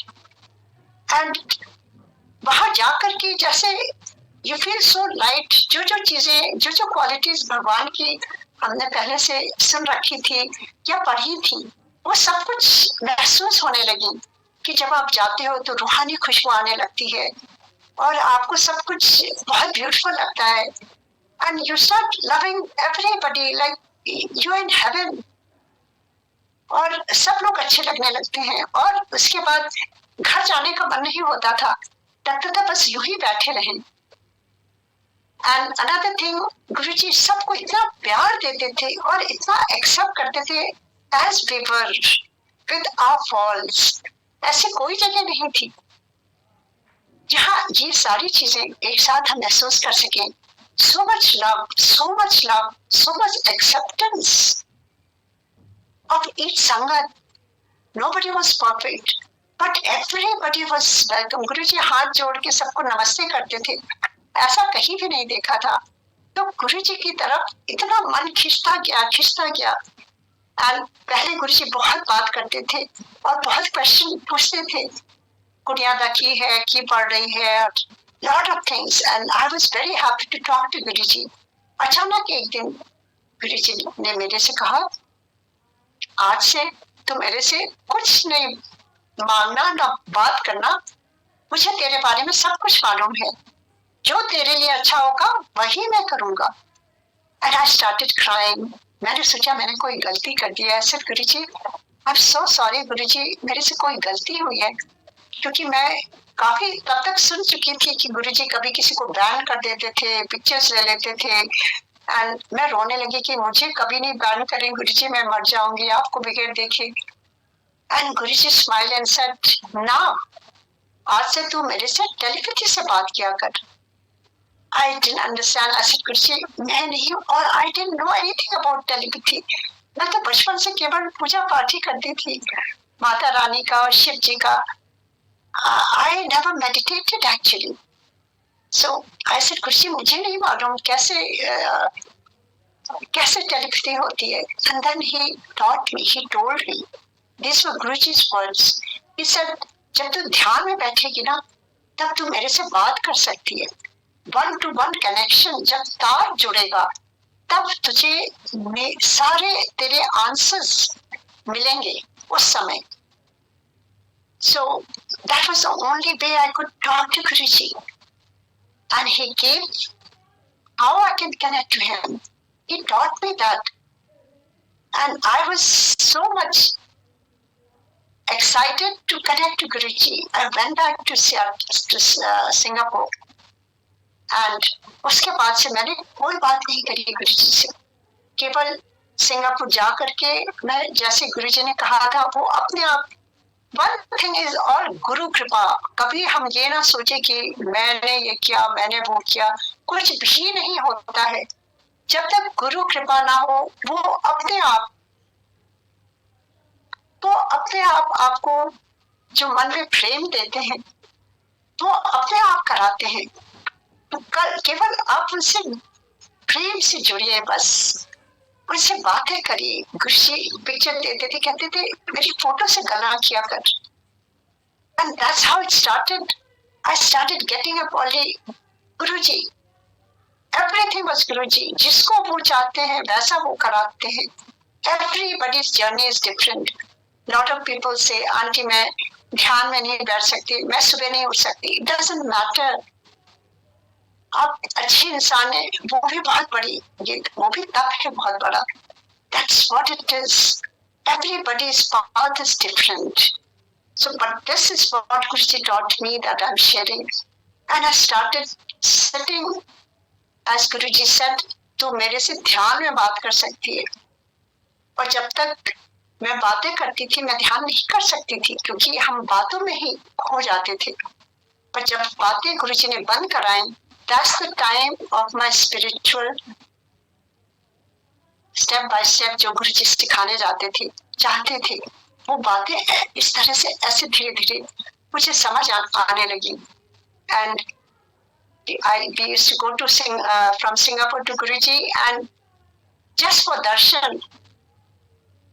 एंड वहां जाकर के जैसे यू फील सो लाइट. जो जो चीजें जो जो क्वालिटीज भगवान की हमने पहले से सुन रखी थी या पढ़ी थी वो सब कुछ महसूस होने लगी कि जब आप जाते हो तो रूहानी खुशबू आने लगती है और आपको सब कुछ बहुत ब्यूटीफुल लगता है and you start loving everybody like you in heaven और सब लोग अच्छे लगने लगते हैं. और उसके बाद घर जाने का मन नहीं होता था, लगता था बस यूं ही बैठे रहें. एंड अनदर थिंग, गुरुजी सबको इतना प्यार देते थे और इतना एक्सेप्ट करते थे as we were with our faults. ऐसी कोई जगह नहीं थी जहाँ ये सारी चीजें एक साथ हम महसूस कर सकें. So much love, so much love, so much acceptance of each sangat. Nobody was perfect, but everybody was welcome. गुरुजी हाथ जोड़ के सबको नमस्ते करते थे, ऐसा कहीं भी नहीं देखा था. तो गुरुजी की तरफ इतना मन खिंचता गया. एंड पहले गुरुजी बहुत बात करते थे और बहुत क्वेश्चन पूछते थे. कुड़ियादा की है, की पढ़ रही है, lot of things. And I was very happy to talk to Guruji. अचानक एक दिन गुरुजी ने मेरे से कहा, आज से तो मेरे से कुछ नहीं मांगना ना बात करना, मुझे तेरे बारे में सब कुछ मालूम है, जो तेरे लिए अच्छा होगा वही मैं करूंगा. And I started crying. मैंने सोचा मैंने कोई गलती कर दी है. ऐसे गुरुजी आई एम सो सॉरी गुरुजी, मेरे से कोई गलती हुई है. क्योंकि मैं काफी तब तक सुन चुकी थी कि गुरुजी कभी किसी को बैन कर देते थे, पिक्चर्स ले लेते थे. एंड मैं रोने लगी कि मुझे कभी नहीं बैन करें गुरुजी, मैं मर जाऊंगी आपको बगैर देखे. And Guruji smile and said, ना, आज से तू मेरे से टेलीपैथी से बात किया कर. I didn't understand. I said Guruji मैं नहीं, और I didn't know anything about telepathy. मैं तो बचपन से केवल पूजा पाठ ही करती थी, माता रानी का और शिव जी का. I never meditated actually. So I said, गुरुजी मुझे नहीं मालूम कैसे टेलीपैथी होती है. And then he taught me, he told me, these were Guruji's words. He said, जब तू ध्यान में बैठेगी ना तब तू मेरे से बात कर सकती है. 1-to-1 कनेक्शन, जब तार जुड़ेगा तब तुझे सारे तेरे आंसर्स मिलेंगे उस समय. So that was the only way I could talk to Guruji. And he gave how I can connect to him. He taught me that. And I was so much excited to connect to Guruji. I went back to Singapore. And उसके बाद से मैंने कोई बात नहीं करी गुरुजी से. केवल सिंगापुर जा करके मैं, जैसे गुरुजी ने कहा था, वो अपने आप. One thing is all गुरु कृपा. कभी हम ये ना सोचे कि मैंने ये किया, मैंने वो किया. कुछ भी नहीं होता है जब तक गुरु कृपा ना हो. वो अपने आप आपको जो मन में प्रेम देते हैं वो अपने आप कराते हैं. तो केवल आप उनसे प्रेम से जुड़िए, बस उनसे बातें करिए. गुरुजी पिक्चर देते थे, कहते थे मेरी फोटो से गला किया कर. And that's how it started. I started getting up only Guruji. Everything was Guruji. जिसको वो चाहते हैं वैसा वो कराते हैं. Everybody's journey is different. Lot of people say, aunty मैं ध्यान में नहीं बैठ सकती, मैं सुबह नहीं उठ सकती. It doesn't matter. आप अच्छी इंसान है, वो भी बहुत बड़ी, वो भी तप है बहुत बड़ा. That's what it is. Everybody's path is different. So, but this is what Guruji taught me that I'm sharing. And I started sitting, as Guruji said, तू मेरे से ध्यान में बात कर सकती है. और जब तक मैं बातें करती थी मैं ध्यान नहीं कर सकती थी, क्योंकि हम बातों में ही खो जाते थे. पर जब बातें गुरुजी ने बंद कराएं, that's the time of my spiritual step by step जो गुरुजी सिखाने चाहते थे. वो बातें इस तरह से ऐसे धीरे धीरे मुझे समझ आने लगी. And we used to go to from Singapore to Guruji, and just for darshan,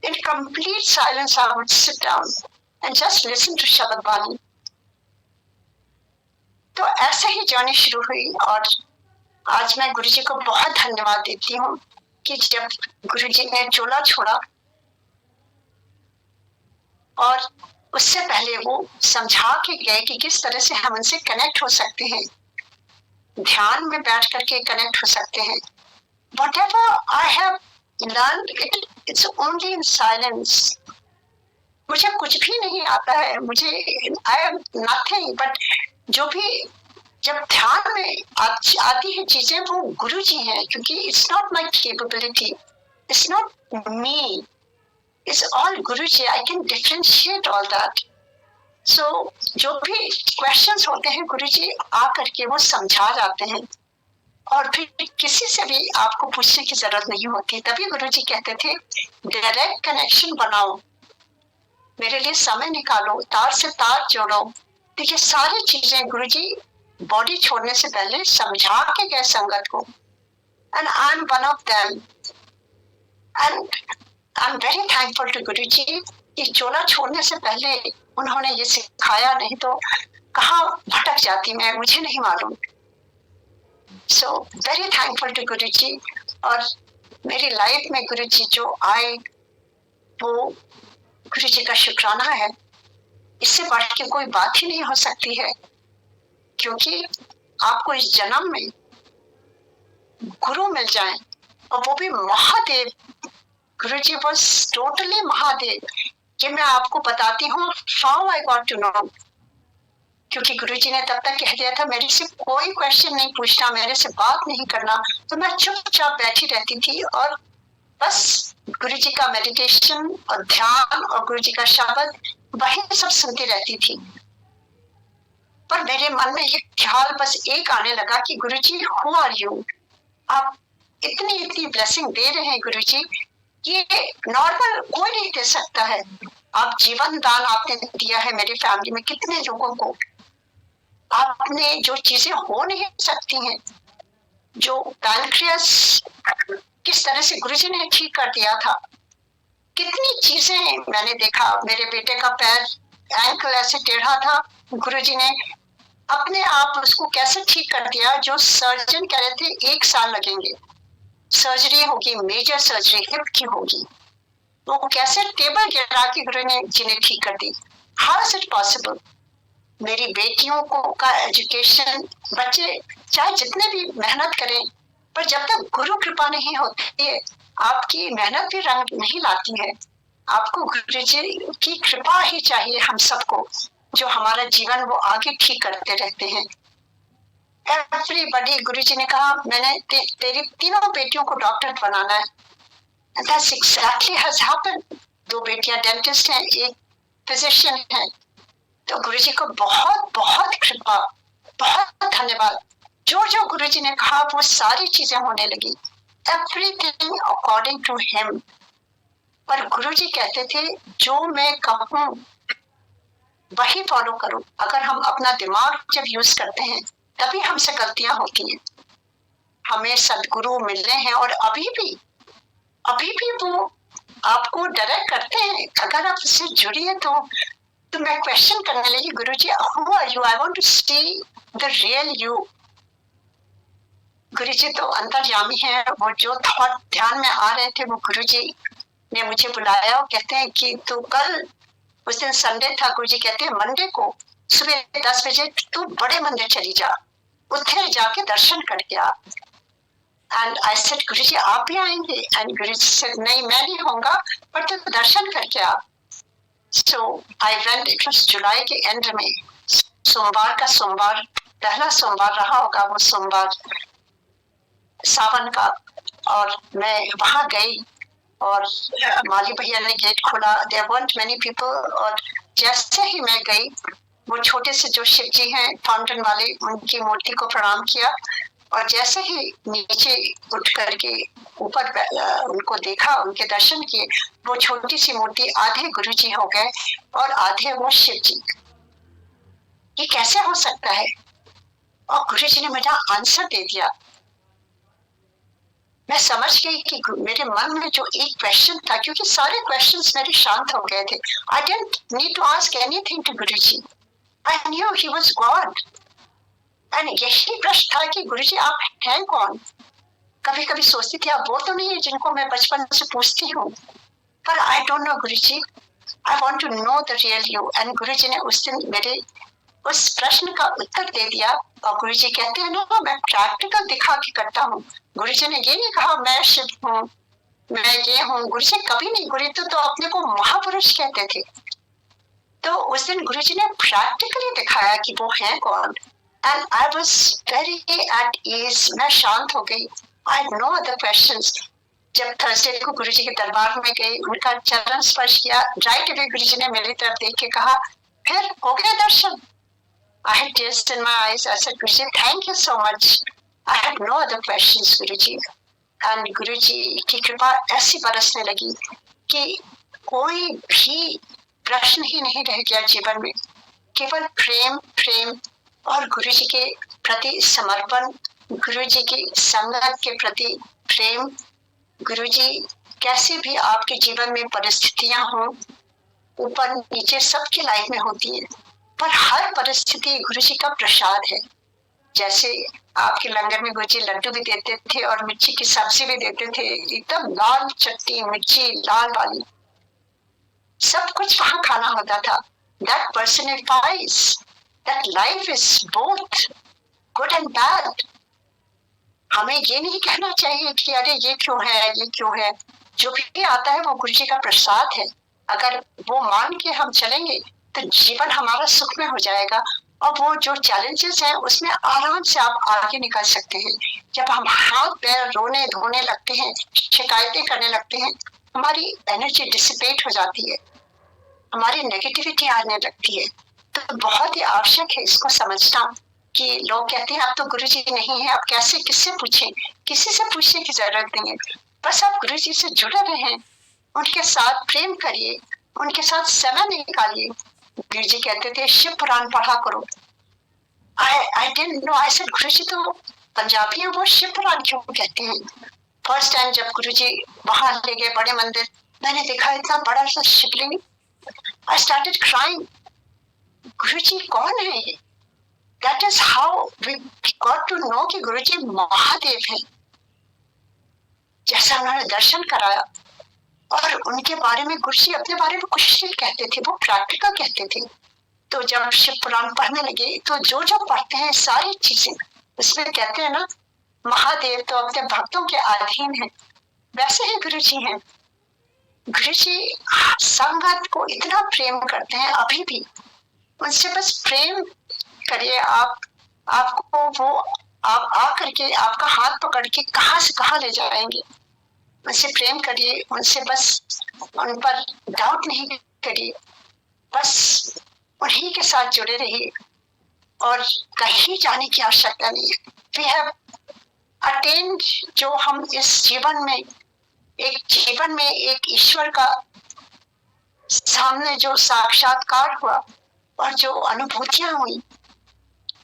in complete silence, I would sit down and just listen to Shabad Bani. तो ऐसे ही जर्नी शुरू हुई, और आज मैं गुरुजी को बहुत धन्यवाद देती हूँ कि जब गुरुजी ने चोला छोड़ा और उससे पहले वो समझा के गए कि किस तरह से हम उनसे कनेक्ट हो सकते हैं, ध्यान में बैठ करके कनेक्ट हो सकते हैं. Whatever I have learned, it's only in silence. मुझे कुछ भी नहीं आता है, मुझे I am nothing, but जो भी जब ध्यान में आती है चीजें वो गुरु जी हैं, क्योंकि it's not my capability, it's not me, it's all Guru ji. I can differentiate all that. So जो भी questions होते हैं गुरु जी आ करके वो समझा जाते हैं, और फिर किसी से भी आपको पूछने की जरूरत नहीं होती. तभी गुरुजी कहते थे डायरेक्ट कनेक्शन बनाओ, मेरे लिए समय निकालो, तार से तार जोड़ो. देखिए सारी चीजें गुरुजी बॉडी छोड़ने से पहले समझा के गए संगत को, and I am one of them, and I am very thankful to Guruji कि चोला छोड़ने से पहले उन्होंने ये सिखाया, नहीं तो कहाँ भटक जाती मैं, मुझे नहीं मालूम. So very thankful to गुरुजी. और मेरी लाइफ में गुरुजी जो आए वो गुरुजी का शुक्राना है. इससे बढ़ के कोई बात ही नहीं हो सकती है, क्योंकि आपको इस जन्म में गुरु मिल जाए, और वो भी महादेव. गुरुजी was totally महादेव. कि मैं आपको बताती हूँ how I got to know, क्योंकि गुरुजी ने तब तक कह दिया था मेरे से कोई क्वेश्चन नहीं पूछना, मेरे से बात नहीं करना. तो मैं चुपचाप बैठी रहती थी और बस गुरुजी का मेडिटेशन और ध्यान और गुरुजी का शब्द वही सब सुनती रहती थी. पर मेरे मन में ये ख्याल बस एक आने लगा कि गुरुजी हु आर यू, आप इतनी इतनी ब्लेसिंग दे रहे हैं गुरुजी, ये नॉर्मल कोई नहीं दे सकता है. आप जीवन दान आपने दिया है मेरी फैमिली में कितने लोगों को, आपने जो चीजें हो नहीं सकती हैं, जो पैनक्रियास किस तरह से गुरुजी ने ठीक कर दिया था, कितनी चीजें मैंने देखा. मेरे बेटे का पैर एंकल ऐसे टेढ़ा था, गुरुजी ने अपने आप उसको कैसे ठीक कर दिया. जो सर्जन कह रहे थे 1 साल लगेंगे, सर्जरी होगी, मेजर सर्जरी हिप की होगी, वो कैसे टेबल गिरा के गुरु ने जी ने ठीक कर दी. How is it possible. मेरी बेटियों को का एजुकेशन, बच्चे चाहे जितने भी मेहनत करें, पर जब तक गुरु कृपा नहीं होती है आपकी मेहनत भी रंग नहीं लाती है. आपको गुरु जी की कृपा ही चाहिए हम सबको, जो हमारा जीवन वो आगे ठीक करते रहते हैं. एवरीबॉडी, गुरु जी ने कहा मैंने तेरी तीनों बेटियों को डॉक्टर बनाना है. That's exactly has happened. 2 बेटियां डेंटिस्ट हैं, एक फिजिशियन है. तो गुरुजी को बहुत बहुत कृपा, बहुत धन्यवाद. जो जो गुरुजी ने कहा वो सारी चीजें होने लगी, एवरीथिंग अकॉर्डिंग टू हिम. पर गुरुजी कहते थे जो मैं कहूँ वही फॉलो करो. अगर हम अपना दिमाग जब यूज करते हैं तभी हमसे गलतियां होती हैं. हमें सदगुरु मिल रहे हैं और अभी भी वो आपको डायरेक्ट करते हैं. अगर आप उससे जुड़िए तो मैं क्वेश्चन करने लगी, Guruji who are you, I want to see the real you. Guruji तो अंतर्यामी है, वो जो थॉट ध्यान में आ रहे थे वो गुरुजी ने मुझे बुलाया और कहते हैं कि तू कल, उस दिन संडे था, गुरुजी कहते हैं मंडे को सुबह 10 बजे तू बड़े मंदिर चली जा, उधर जाके दर्शन करके आ. एंड आई सेड गुरुजी आप भी आएंगे? एंड गुरुजी सेड नहीं मैं नहीं होऊंगा, पर तू दर्शन करके आ. So I went, it was जुलाई के एंड में, सोमवार का सोमवार, पहला सोमवार रहा होगा वो सोमवार सावन का. और मैं वहां गई और माली भैया ने गेट खोला. There weren't many people. और जैसे ही मैं गई वो छोटे से जो शिव जी हैं फाउंटेन वाले, उनकी मूर्ति को प्रणाम किया. और जैसे ही नीचे उठ करके ऊपर उनको देखा, उनके दर्शन किए, वो छोटी सी मूर्ति आधे गुरुजी हो गए और आधे वो शिव जी। ये कैसे हो सकता है? और गुरुजी ने मुझे आंसर दे दिया। मैं समझ गई कि मेरे मन में जो एक क्वेश्चन था, क्योंकि सारे क्वेश्चंस मेरे शांत हो गए थे। I didn't need to ask anything to Guruji. I knew he was God. And यही प्रश्न था कि गुरुजी आप हैं कौन? कभी कभी सोचती थी आप वो तो नहीं है जिनको मैं बचपन से पूछती हूँ, पर I don't know Guruji, I want to know the real you. And Guruji ने उस दिन मेरे उस प्रश्न का उत्तर दे दिया। और गुरुजी कहते हैं ना, मैं प्रैक्टिकल दिखा के करता हूँ। गुरुजी ने ये नहीं कहा मैं शिव हूँ, मैं ये हूँ। गुरुजी कभी नहीं, गुरुजी तो अपने को महापुरुष कहते थे। तो उस दिन गुरुजी ने प्रैक्टिकली दिखाया कि वो है कौन। And I was very at ease. मैं शांत हो गई। I no other questions. जब थर्सडे को गुरुजी के दरबार में गई, उनका चरण स्पर्श किया, राइट अवे गुरुजी ने मेरी तरफ देख के कहा, फिर हो गया दर्शन। I had tears in my eyes. I said, Guruji, thank you so much. I had no other questions, Guruji. And Guruji की कृपा ऐसी बरसने लगी कि कोई भी प्रश्न ही नहीं रह गया जीवन में। केवल प्रेम, प्रेम और गुरुजी के प्रति समर्पण, गुरुजी की संगत के प्रति प्रेम। गुरुजी कैसे भी आपके जीवन में परिस्थितियां हों, ऊपर नीचे सबकी लाइफ में होती है, पर हर परिस्थिति गुरुजी का प्रसाद है। जैसे आपके लंगर में गुरुजी लड्डू भी देते थे और मिर्ची की सब्जी भी देते थे, एकदम लाल चटनी मिर्ची लाल वाली, सब कुछ वहां खाना होता था। That personifies that life is both good and bad. हमें ये नहीं कहना चाहिए कि अरे ये क्यों है, ये क्यों है। जो भी आता है वो गुरुजी का प्रसाद है। अगर वो मान के हम चलेंगे तो जीवन हमारा सुख में हो जाएगा। और वो जो चैलेंजेस हैं उसमें आराम से आप आगे निकल सकते हैं। जब हम हाथ पैर रोने धोने लगते हैं, शिकायतें करने लगते हैं, हमारी एनर्जी डिसिपेट हो जाती है, हमारी नेगेटिविटी आने लगती है। तो बहुत ही आवश्यक है इसको समझना कि लोग कहते हैं आप तो गुरुजी नहीं है, आप कैसे, किससे पूछें? किसी से पूछने की जरूरत नहीं है। बस आप गुरुजी से जुड़े रहें, उनके साथ प्रेम करिए, उनके साथ समय निकालिए। गुरुजी कहते थे शिव पुराण पढ़ा करो। I didn't know. I said गुरुजी तो पंजाबी है, वो शिव पुराण क्यों कहते हैं? फर्स्ट टाइम जब गुरुजी वहां ले गए बड़े मंदिर, मैंने देखा इतना बड़ा सा शिवलिंग। I started crying. गुरुजी कौन है ये? That is how we got to know कि गुरुजी महादेव हैं। जैसा उन्होंने दर्शन कराया, और उनके बारे में गुरुजी अपने बारे में कुछ नहीं कहते थे, वो प्रैक्टिकल कहते थे। तो जब शिव पुराण पढ़ने लगे तो जो जो पढ़ते हैं सारी चीजें उसमें कहते हैं ना, महादेव तो अपने भक्तों के अधीन है, वैसे ही गुरुजी हैं। गुरुजी संगत को इतना प्रेम करते हैं अभी भी। उनसे बस प्रेम करिए आपको वो आप आ करके आपका हाथ पकड़ के कहां से कहां ले जाएंगे। उनसे प्रेम करिए, उनसे बस उन पर डाउट नहीं करिए, बस उन्हीं के साथ जुड़े रहिए और कहीं जाने की आवश्यकता नहीं है। वी हैव अटेन्ड, जो हम इस जीवन में एक ईश्वर का सामने जो साक्षात्कार हुआ और जो अनुभूतियां हुई,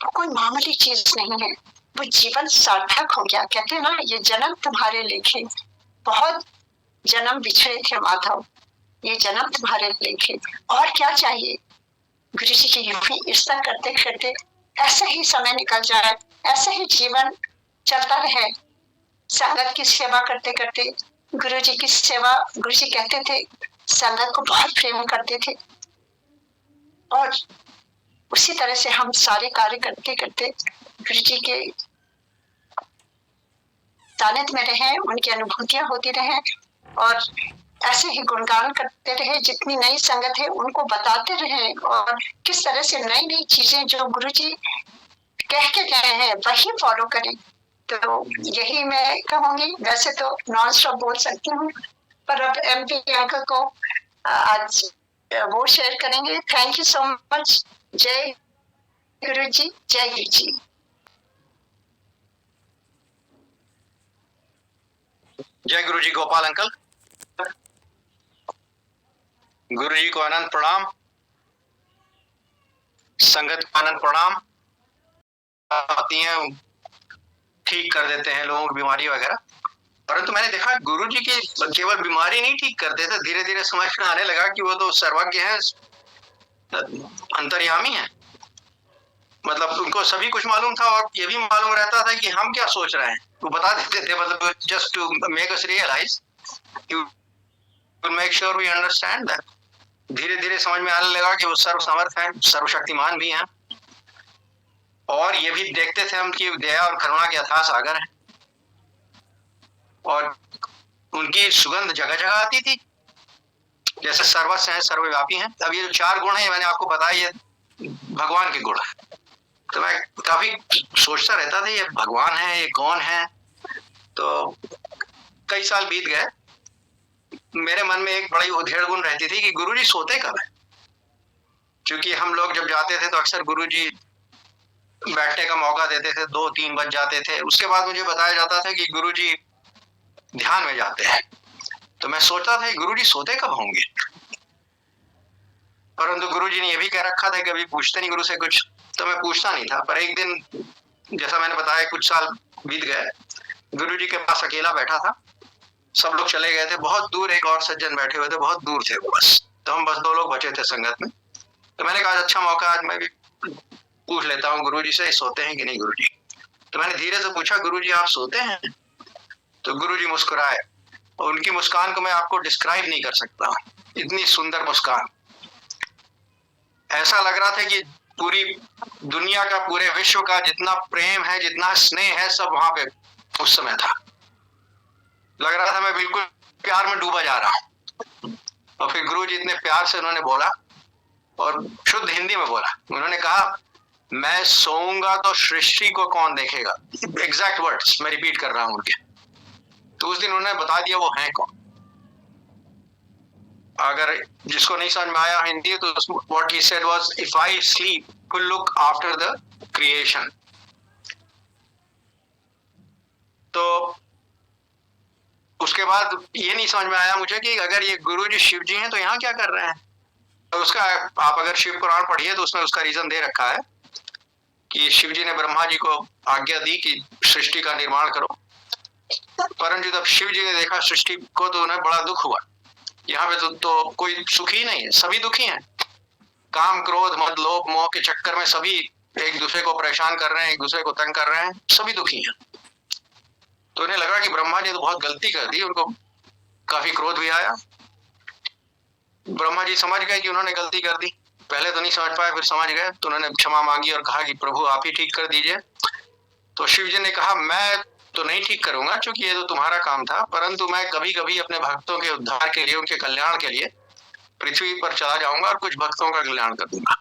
वो कोई मामूली चीज नहीं है, वो जीवन सार्थक हो गया। कहते हैं ना, ये जन्म तुम्हारे लेखे, बहुत जन्म बिछड़े थे माधव, ये जन्म तुम्हारे लेखे, और क्या चाहिए। गुरुजी की यूं इज्जत करते करते ऐसे ही समय निकल जाए, ऐसे ही जीवन चलता रहे, संगत की सेवा करते करते। गुरुजी की सेवा, गुरुजी कहते थे संगत को बहुत प्रेम करते थे, और उसी तरह से हम सारे कार्य करते करते गुरुजी के सानिध्य में रहे, उनकी अनुभूतियां होती रहे, और ऐसे ही गुणगान करते रहे। जितनी नई संगत है उनको बताते रहे, और किस तरह से नई नई चीजें जो गुरुजी कह के गए हैं वही फॉलो करें। तो यही मैं कहूंगी। वैसे तो नॉन स्टॉप बोल सकती हूँ, पर अब MP अंकल को आज वो शेयर करेंगे। Thank you so much. जय गुरु जी, जय गुरु जी। जय गुरु जी। गोपाल अंकल, गुरु जी को अनंत प्रणाम, संगत को अनंत प्रणाम। आती हैं, ठीक कर देते हैं लोगों की बीमारी वगैरह, परंतु मैंने देखा गुरु जी की केवल बीमारी नहीं ठीक करते थे, धीरे धीरे समझ में आने लगा कि वो तो सर्वज्ञ है, अंतर्यामी है। मतलब उनको सभी कुछ मालूम था और ये भी मालूम रहता था कि हम क्या सोच रहे हैं, वो बता देते थे। मतलब just to make us realise, to make sure we understand that. धीरे धीरे समझ में आने लगा कि वो सर्व समर्थ हैं, सर्वशक्तिमान भी हैं, और ये भी देखते थे हम कि दया और करुणा के अथाह सागर है, और उनकी सुगंध जगह जगह आती थी, जैसे सर्वस्व हैं, सर्वव्यापी हैं। अब ये जो 4 गुण हैं मैंने आपको बताया, ये भगवान के गुण है। तो मैं काफी सोचता रहता था ये भगवान है, ये कौन है। तो कई साल बीत गए, मेरे मन में एक बड़ी उधेड़ गुण रहती थी कि गुरुजी सोते कब है। क्योंकि हम लोग जब जाते थे तो अक्सर गुरुजी बैठने का मौका देते थे, 2-3 बज जाते थे। उसके बाद मुझे बताया जाता था कि गुरुजी ध्यान में जाते हैं। तो मैं सोचता था गुरुजी सोते कब होंगे, परंतु गुरुजी ने यह भी कह रखा था कि कभी पूछते नहीं गुरु से कुछ, तो मैं पूछता नहीं था। पर एक दिन, जैसा मैंने बताया, कुछ साल बीत गए, गुरुजी के पास अकेला बैठा था, सब लोग चले गए थे, बहुत दूर एक और सज्जन बैठे हुए थे, बहुत दूर थे वो बस। तो हम बस 2 लोग बचे थे संगत में। तो मैंने कहा अच्छा मौका, आज मैं भी पूछ लेता हूँ गुरुजी से, सोते हैं कि नहीं गुरुजी। तो मैंने धीरे से पूछा, गुरुजी आप सोते हैं? तो गुरुजी मुस्कुराए, और उनकी मुस्कान को मैं आपको डिस्क्राइब नहीं कर सकता, इतनी सुंदर मुस्कान। ऐसा लग रहा था कि पूरी दुनिया का, पूरे विश्व का जितना प्रेम है, जितना स्नेह है, सब वहां पे उस समय था। लग रहा था मैं बिल्कुल प्यार में डूबा जा रहा हूं। और फिर गुरुजी इतने प्यार से उन्होंने बोला, और शुद्ध हिंदी में बोला। उन्होंने कहा, मैं सोऊंगा तो सृष्टि को कौन देखेगा। एग्जैक्ट वर्ड्स मैं रिपीट कर रहा हूं उनके। तो उस दिन उन्होंने बता दिया वो हैं कौन। अगर जिसको नहीं समझ में आया हिंदी, तो what he said was, if I sleep will look after the creation. तो उसके बाद ये नहीं समझ में आया मुझे कि अगर ये गुरुजी शिव जी हैं तो यहाँ क्या कर रहे हैं। तो उसका आप अगर शिव पुराण पढ़िए तो उसमें उसका रीजन दे रखा है कि शिव जी ने ब्रह्मा जी को आज्ञा दी कि सृष्टि का निर्माण करो, परंतु जब शिव जी ने देखा सृष्टि को तो उन्हें बड़ा दुख हुआ। यहाँ पे तो कोई सुखी नहीं है, सभी दुखी हैं। काम, क्रोध, मद, लोभ, मोह के चक्कर में सभी एक दूसरे को परेशान कर रहे हैं, एक दूसरे को तंग कर रहे हैं, सभी दुखी हैं। तो उन्हें लगा कि ब्रह्मा जी तो बहुत गलती कर दी, उनको काफी क्रोध भी आया। ब्रह्मा जी समझ गए कि उन्होंने गलती कर दी, पहले तो नहीं समझ पाए, फिर समझ गए, तो उन्होंने क्षमा मांगी और कहा कि प्रभु आप ही ठीक कर दीजिए। तो शिव जी ने कहा, मैं तो नहीं ठीक करूंगा, क्योंकि ये तो तुम्हारा काम था, परंतु मैं कभी कभी अपने भक्तों के उद्धार के लिए, उनके कल्याण के लिए पृथ्वी पर चला जाऊंगा और कुछ भक्तों का कल्याण कर दूंगा।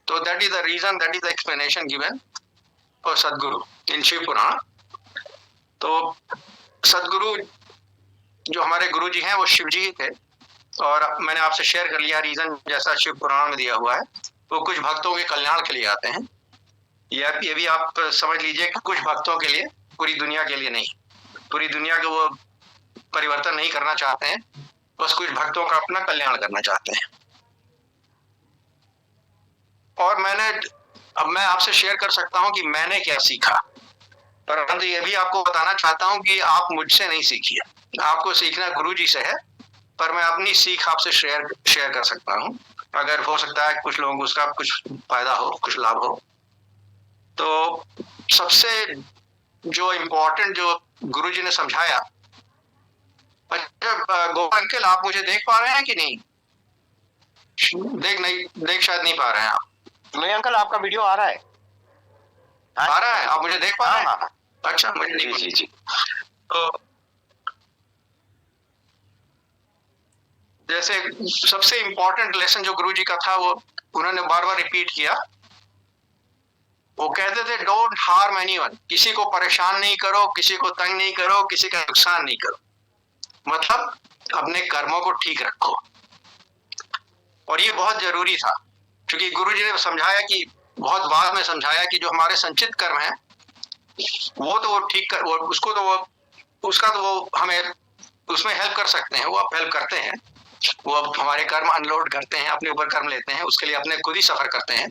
तो that is the reason, that is the explanation given for Sadguru in Shiv पुराण। तो सदगुरु जो हमारे गुरु जी हैं वो शिव जी ही थे, और मैंने आपसे शेयर कर लिया रीजन, जैसा शिव पुराण में दिया हुआ है। वो कुछ भक्तों के कल्याण के लिए आते हैं। ये भी आप समझ लीजिए कि कुछ भक्तों के लिए, पूरी दुनिया के लिए नहीं। पूरी दुनिया को वो परिवर्तन नहीं करना चाहते हैं, बस कुछ भक्तों का अपना कल्याण करना चाहते हैं। और अब मैं आपसे शेयर कर सकता हूं कि मैंने क्या सीखा, परंतु ये भी आपको बताना चाहता हूं कि आप मुझसे नहीं सीखिए, आपको सीखना गुरुजी से है, पर मैं अपनी सीख आपसे शेयर कर सकता हूं। अगर हो सकता है कुछ लोगों को उसका कुछ फायदा हो, कुछ लाभ हो। तो सबसे जो इम्पोर्टेंट जो गुरुजी ने समझाया, अच्छा गोपाल अंकल आप मुझे देख पा रहे हैं कि नहीं? देख शायद नहीं पा रहे हैं आप। नहीं अंकल, आपका वीडियो आ रहा है। आ रहा है, आप मुझे देख पा रहे हैं? हाँ। अच्छा, मुझे जी। तो जैसे सबसे इम्पोर्टेंट लेसन जो गुरुजी का था, वो उन्होंने बार बार रिपीट किया। वो कहते थे, डोंट हार्म एनीवन, किसी को परेशान नहीं करो, किसी को तंग नहीं करो, किसी का नुकसान नहीं करो, मतलब अपने कर्मों को ठीक रखो। और ये बहुत जरूरी था, क्योंकि गुरुजी ने समझाया कि, बहुत बाद में समझाया कि जो हमारे संचित कर्म हैं वो तो वो ठीक कर, उसको तो वो उसका तो वो हमें उसमें हेल्प कर सकते हैं, वो आप हेल्प करते हैं, वो अब हमारे कर्म अनलोड करते हैं, अपने ऊपर कर्म लेते हैं, उसके लिए अपने खुद ही सफर करते हैं।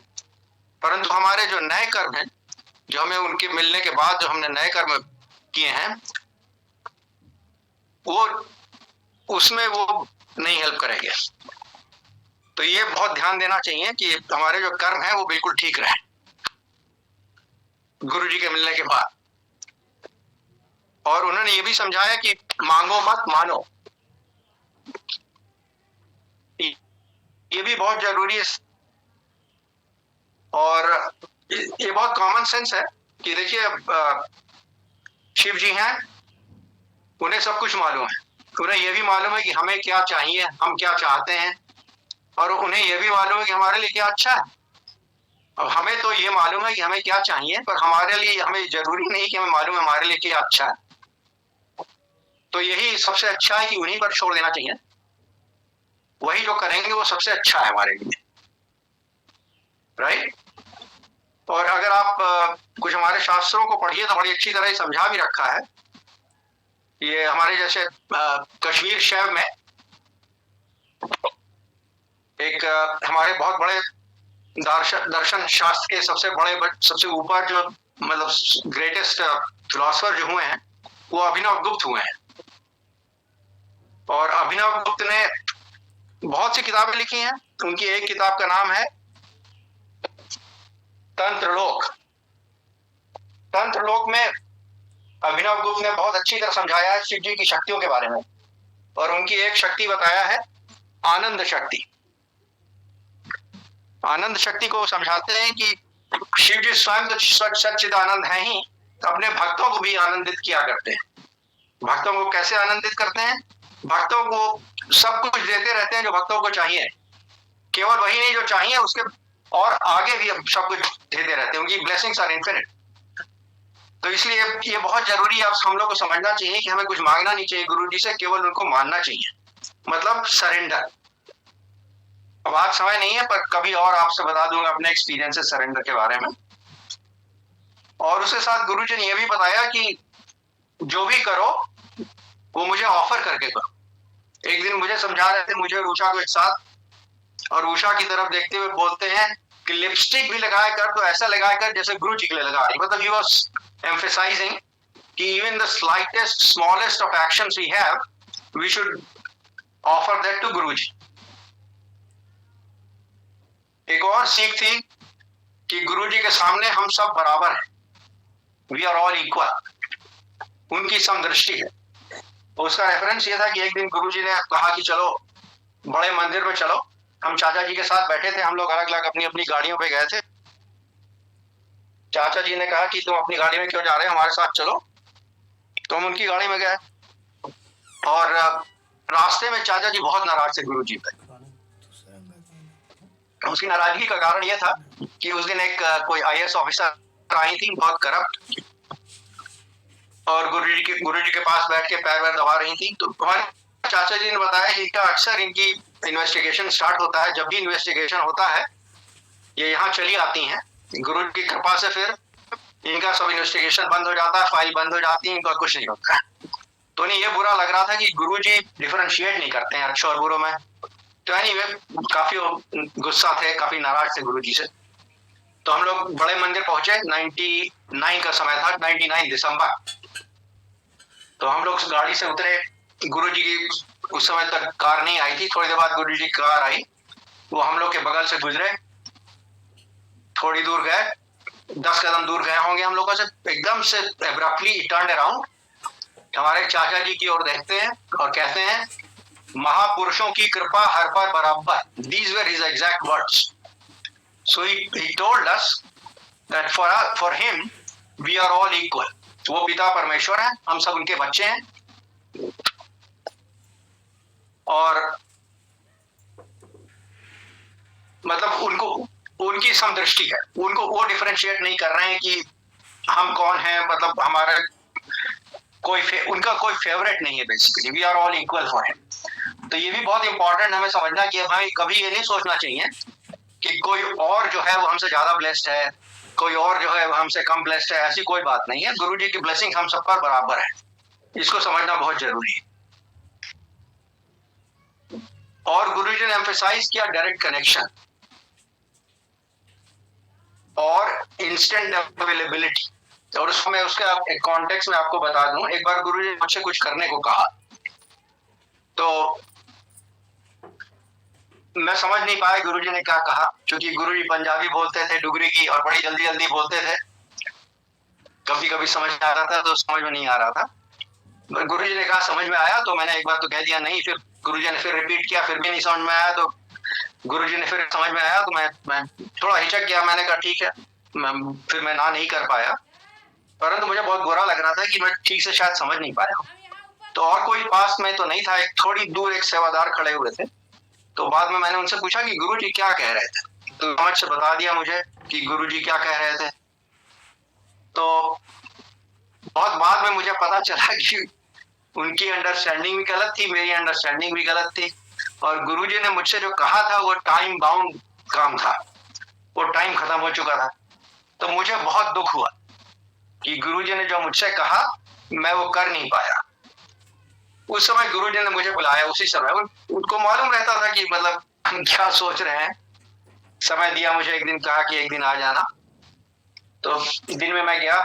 परंतु हमारे जो नए कर्म हैं, जो हमें उनके मिलने के बाद जो हमने नए कर्म किए हैं, वो उसमें वो नहीं हेल्प करेंगे। तो ये बहुत ध्यान देना चाहिए कि हमारे जो कर्म है वो बिल्कुल ठीक रहे गुरु जी के मिलने के बाद। और उन्होंने ये भी समझाया कि मांगो मत मानो, ये भी बहुत जरूरी है। और ये बहुत कॉमन सेंस है कि देखिए शिव जी हैं, उन्हें सब कुछ मालूम है, उन्हें यह भी मालूम है कि हमें क्या चाहिए, हम क्या चाहते हैं, और उन्हें यह भी मालूम है कि हमारे लिए क्या अच्छा है। अब हमें तो ये मालूम है कि हमें क्या चाहिए, पर हमारे लिए हमें जरूरी नहीं कि हमें मालूम है हमारे लिए क्या अच्छा है। तो यही सबसे अच्छा है कि उन्हीं पर छोड़ देना चाहिए, वही जो करेंगे वो सबसे अच्छा है हमारे लिए, राइट। और अगर आप कुछ हमारे शास्त्रों को पढ़िए तो बड़ी अच्छी तरह समझा भी रखा है। ये हमारे जैसे कश्मीर शैव में एक हमारे बहुत बड़े दर्शन शास्त्र के सबसे ऊपर जो मतलब ग्रेटेस्ट फिलोसफर जो हुए हैं वो अभिनव गुप्त हुए हैं। और अभिनव गुप्त ने बहुत सी किताबें लिखी हैं। उनकी एक किताब का नाम है तंत्रलोक। तंत्रलोक में अभिनव गुप्त ने बहुत अच्छी तरह समझाया है शिव जी की शक्तियों के बारे में। और उनकी एक शक्ति बताया है आनंद शक्ति। आनंद शक्ति को समझाते हैं कि शिव जी स्वयं तो सच्चिद आनंद है ही, अपने भक्तों को भी आनंदित किया करते हैं। भक्तों को कैसे आनंदित करते हैं? भक्तों को सब कुछ देते रहते हैं जो भक्तों को चाहिए, केवल वही नहीं जो चाहिए उसके और आगे भी सब कुछ देते रहते हैं। उनकी ब्लेसिंग्स आर इन्फिनिट। तो इसलिए ये बहुत जरूरी है, हम लोग को समझना चाहिए कि हमें कुछ मांगना नहीं चाहिए गुरु जी से, केवल उनको मानना चाहिए, मतलब सरेंडर। अब आज समय नहीं है, पर कभी और आपसे बता दूंगा अपने एक्सपीरियंसेस सरेंडर के बारे में। और उसके साथ गुरु जी ने यह भी बताया कि जो भी करो वो मुझे ऑफर करके करो। एक दिन मुझे समझा रहे थे, मुझे और उषा को एक साथ, और उषा की तरफ देखते हुए बोलते हैं कि लिपस्टिक भी लगाया कर तो ऐसा लगाया कर जैसे गुरु जी के लिए लगा रही। मतलब he was emphasizing कि even the slightest smallest of actions we have we should offer that to गुरु जी। एक और सीख थी कि गुरु जी के सामने हम सब बराबर हैं, वी आर ऑल इक्वल, उनकी समदृष्टि है। उसका रेफरेंस ये था कि एक दिन गुरु जी ने कहा कि चलो बड़े मंदिर में चलो। हम चाचा जी के साथ बैठे थे, हम लोग अलग अलग अपनी अपनी गाड़ियों पे गए थे। चाचा जी ने कहा कि तुम अपनी गाड़ी में क्यों जा रहे हो, हमारे साथ चलो। तो हम उनकी गाड़ी में गए और रास्ते में चाचा जी बहुत नाराज थे गुरु जी पे। उसकी नाराजगी का कारण यह था कि उस दिन एक कोई IAS ऑफिसर आई थी, बहुत करप्ट, और गुरु जी के पास बैठ के पैर वैर दबा रही थी। तो हमारे चाचा जी ने बताया कि अक्सर इनकी इन्वेस्टिगेशन स्टार्ट होता है, जब भी इन्वेस्टिगेशन होता है ये यहाँ चली आती हैं। गुरु की कृपा से फिर इनका सब इन्वेस्टिगेशन बंद हो जाता है, फाइल बंद हो जाती है, इनका कुछ नहीं होता है। तो उन्हें ये बुरा लग रहा था कि गुरु जी डिफरेंशिएट नहीं करते हैं अच्छे और बुरों में। तो एनीवे काफी गुस्सा थे, काफी नाराज थे गुरु जी से। तो हम लोग बड़े मंदिर पहुंचे, 99 का समय था, 99 दिसंबर। तो हम लोग गाड़ी से उतरे, गुरु जी की उस समय तक कार नहीं आई थी। थोड़ी देर बाद गुरु जी की कार आई, वो हम लोग के बगल से गुजरे, थोड़ी दूर गए, 10 कदम दूर गए होंगे हम लोगों से, एकदम से एब्रप्टली टर्न अराउंड, हमारे चाचा जी की ओर देखते हैं और कहते हैं महापुरुषों की कृपा हर पर बराबर। These were his exact words. So he told us that for him we are all equal. वो पिता परमेश्वर है, हम सब उनके बच्चे हैं। और मतलब उनकी समदृष्टि है, उनको वो डिफरेंशिएट नहीं कर रहे हैं कि हम कौन हैं, मतलब हमारा उनका कोई फेवरेट नहीं है। Basically we are all equal for him. तो ये भी बहुत इंपॉर्टेंट हमें समझना कि हमें कभी ये नहीं सोचना चाहिए कि कोई और जो है वो हमसे ज्यादा ब्लेस्ड है, कोई और जो है वो हमसे कम ब्लेस्ड है। ऐसी कोई बात नहीं है। गुरु जी की ब्लेसिंग हम सब पर बराबर है। इसको समझना बहुत जरूरी है। और गुरुजी ने एम्फेसाइज किया डायरेक्ट कनेक्शन और इंस्टेंट अवेलेबिलिटी। और उसमें उसका एक कॉन्टेक्स्ट में आपको बता दूं, एक बार गुरुजी ने मुझसे कुछ करने को कहा तो मैं समझ नहीं पाया गुरुजी ने क्या कहा, क्योंकि गुरुजी पंजाबी बोलते थे, डुगरी की, और बड़ी जल्दी जल्दी बोलते थे। कभी कभी समझ में आ रहा था तो समझ में नहीं आ रहा था। गुरुजी ने कहा समझ में आया, तो मैंने एक बार तो कह दिया नहीं, फिर गुरुजी ने फिर रिपीट किया, फिर भी नहीं समझ में आया, तो गुरुजी ने फिर समझ में आया, तो मैं थोड़ा हिचक गया। मैंने कहा ठीक है, फिर मैं ना नहीं कर पाया, परंतु मुझे बहुत बुरा लग रहा था कि मैं ठीक से शायद समझ नहीं पाया। तो और कोई पास में तो नहीं था, एक थोड़ी दूर एक सेवादार खड़े हुए थे। तो बाद में मैंने उनसे पूछा कि गुरुजी क्या कह रहे थे, तो समझ से बता दिया मुझे कि गुरुजी क्या कह रहे थे। तो बहुत बाद में मुझे पता चला कि उनकी अंडरस्टैंडिंग भी गलत थी, मेरी अंडरस्टैंडिंग भी गलत थी, और गुरुजी ने मुझसे जो कहा था वो टाइम बाउंड काम था, वो टाइम खत्म हो चुका था। तो मुझे बहुत दुख हुआ कि गुरुजी ने जो मुझसे कहा मैं वो कर नहीं पाया। उस समय गुरुजी ने मुझे बुलाया, उसी समय उनको मालूम रहता था कि मतलब हम क्या सोच रहे हैं। समय दिया मुझे, एक दिन कहा कि एक दिन आ जाना। तो दिन में मैं गया,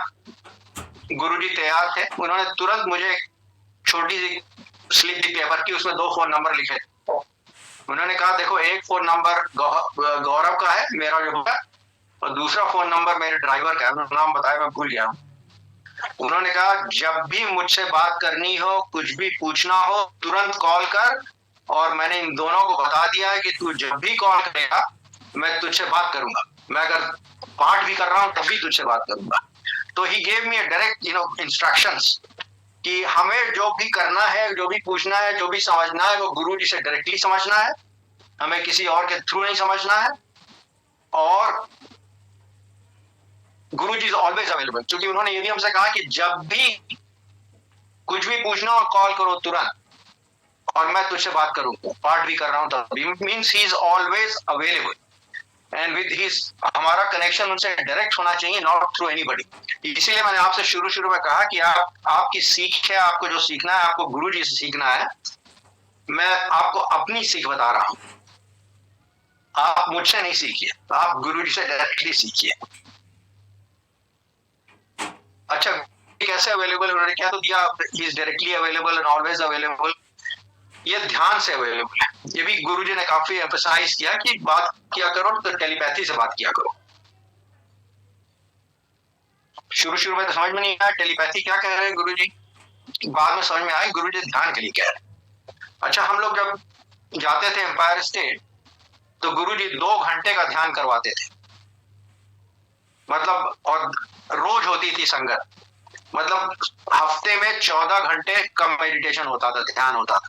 गुरुजी तैयार थे। उन्होंने तुरंत मुझे एक छोटी सी स्लिप दी पेपर की, उसमें 2 फोन नंबर लिखे। उन्होंने कहा देखो, एक फोन नंबर गौरव का है, मेरा जो है, और दूसरा फोन नंबर मेरे ड्राइवर का है। नाम बताया, मैं भूल गया हूँ। उन्होंने कहा जब भी मुझसे बात करनी हो, कुछ भी पूछना हो, तुरंत कॉल कर। और मैंने इन दोनों को बता दिया है कि तू जब भी कॉल करेगा मैं तुझसे बात करूंगा, मैं अगर पाठ भी कर रहा हूं तब भी तुझसे बात करूंगा। तो he gave me direct instructions कि हमें जो भी करना है, जो भी पूछना है, जो भी समझना है, वो गुरुजी से डायरेक्टली समझना है, हमें किसी और के थ्रू नहीं समझना है। और गुरुजी इज ऑलवेज अवेलेबल, क्योंकि उन्होंने ये भी हमसे कहा कि जब भी कुछ भी पूछना हो कॉल करो तुरंत, और मैं तुझसे बात करूंगा, पाठ भी कर रहा हूं तभी। Means he is always available, and with his हमारा कनेक्शन उनसे डायरेक्ट होना चाहिए, नॉट थ्रू एनीबॉडी। इसीलिए मैंने आपसे शुरू में कहा कि आपकी सीख है, आपको जो सीखना है आपको गुरुजी से सीखना है। मैं आपको अपनी सीख बता रहा हूं, आप मुझसे नहीं सीखिए, आप गुरुजी से डायरेक्टली सीखिए। अच्छा, कैसे अवेलेबल, उन्होंने क्या तो दिया, he is directly available and always available. ये ध्यान से अवेलेबल है। ये भी गुरुजी ने काफी एम्फसाइज किया कि बात किया करो तो टेलीपैथी से बात किया करो। शुरू में तो समझ में नहीं आया टेलीपैथी क्या कह रहे हैं गुरुजी, बाद में समझ में आया गुरुजी ध्यान के लिए कह रहे हैं। अच्छा, हम लोग जब जाते थे एम्पायर स्टेट तो गुरुजी 2 घंटे का ध्यान करवाते थे, मतलब, और रोज होती थी संगत, मतलब हफ्ते में 14 घंटे कम मेडिटेशन होता था, ध्यान होता था।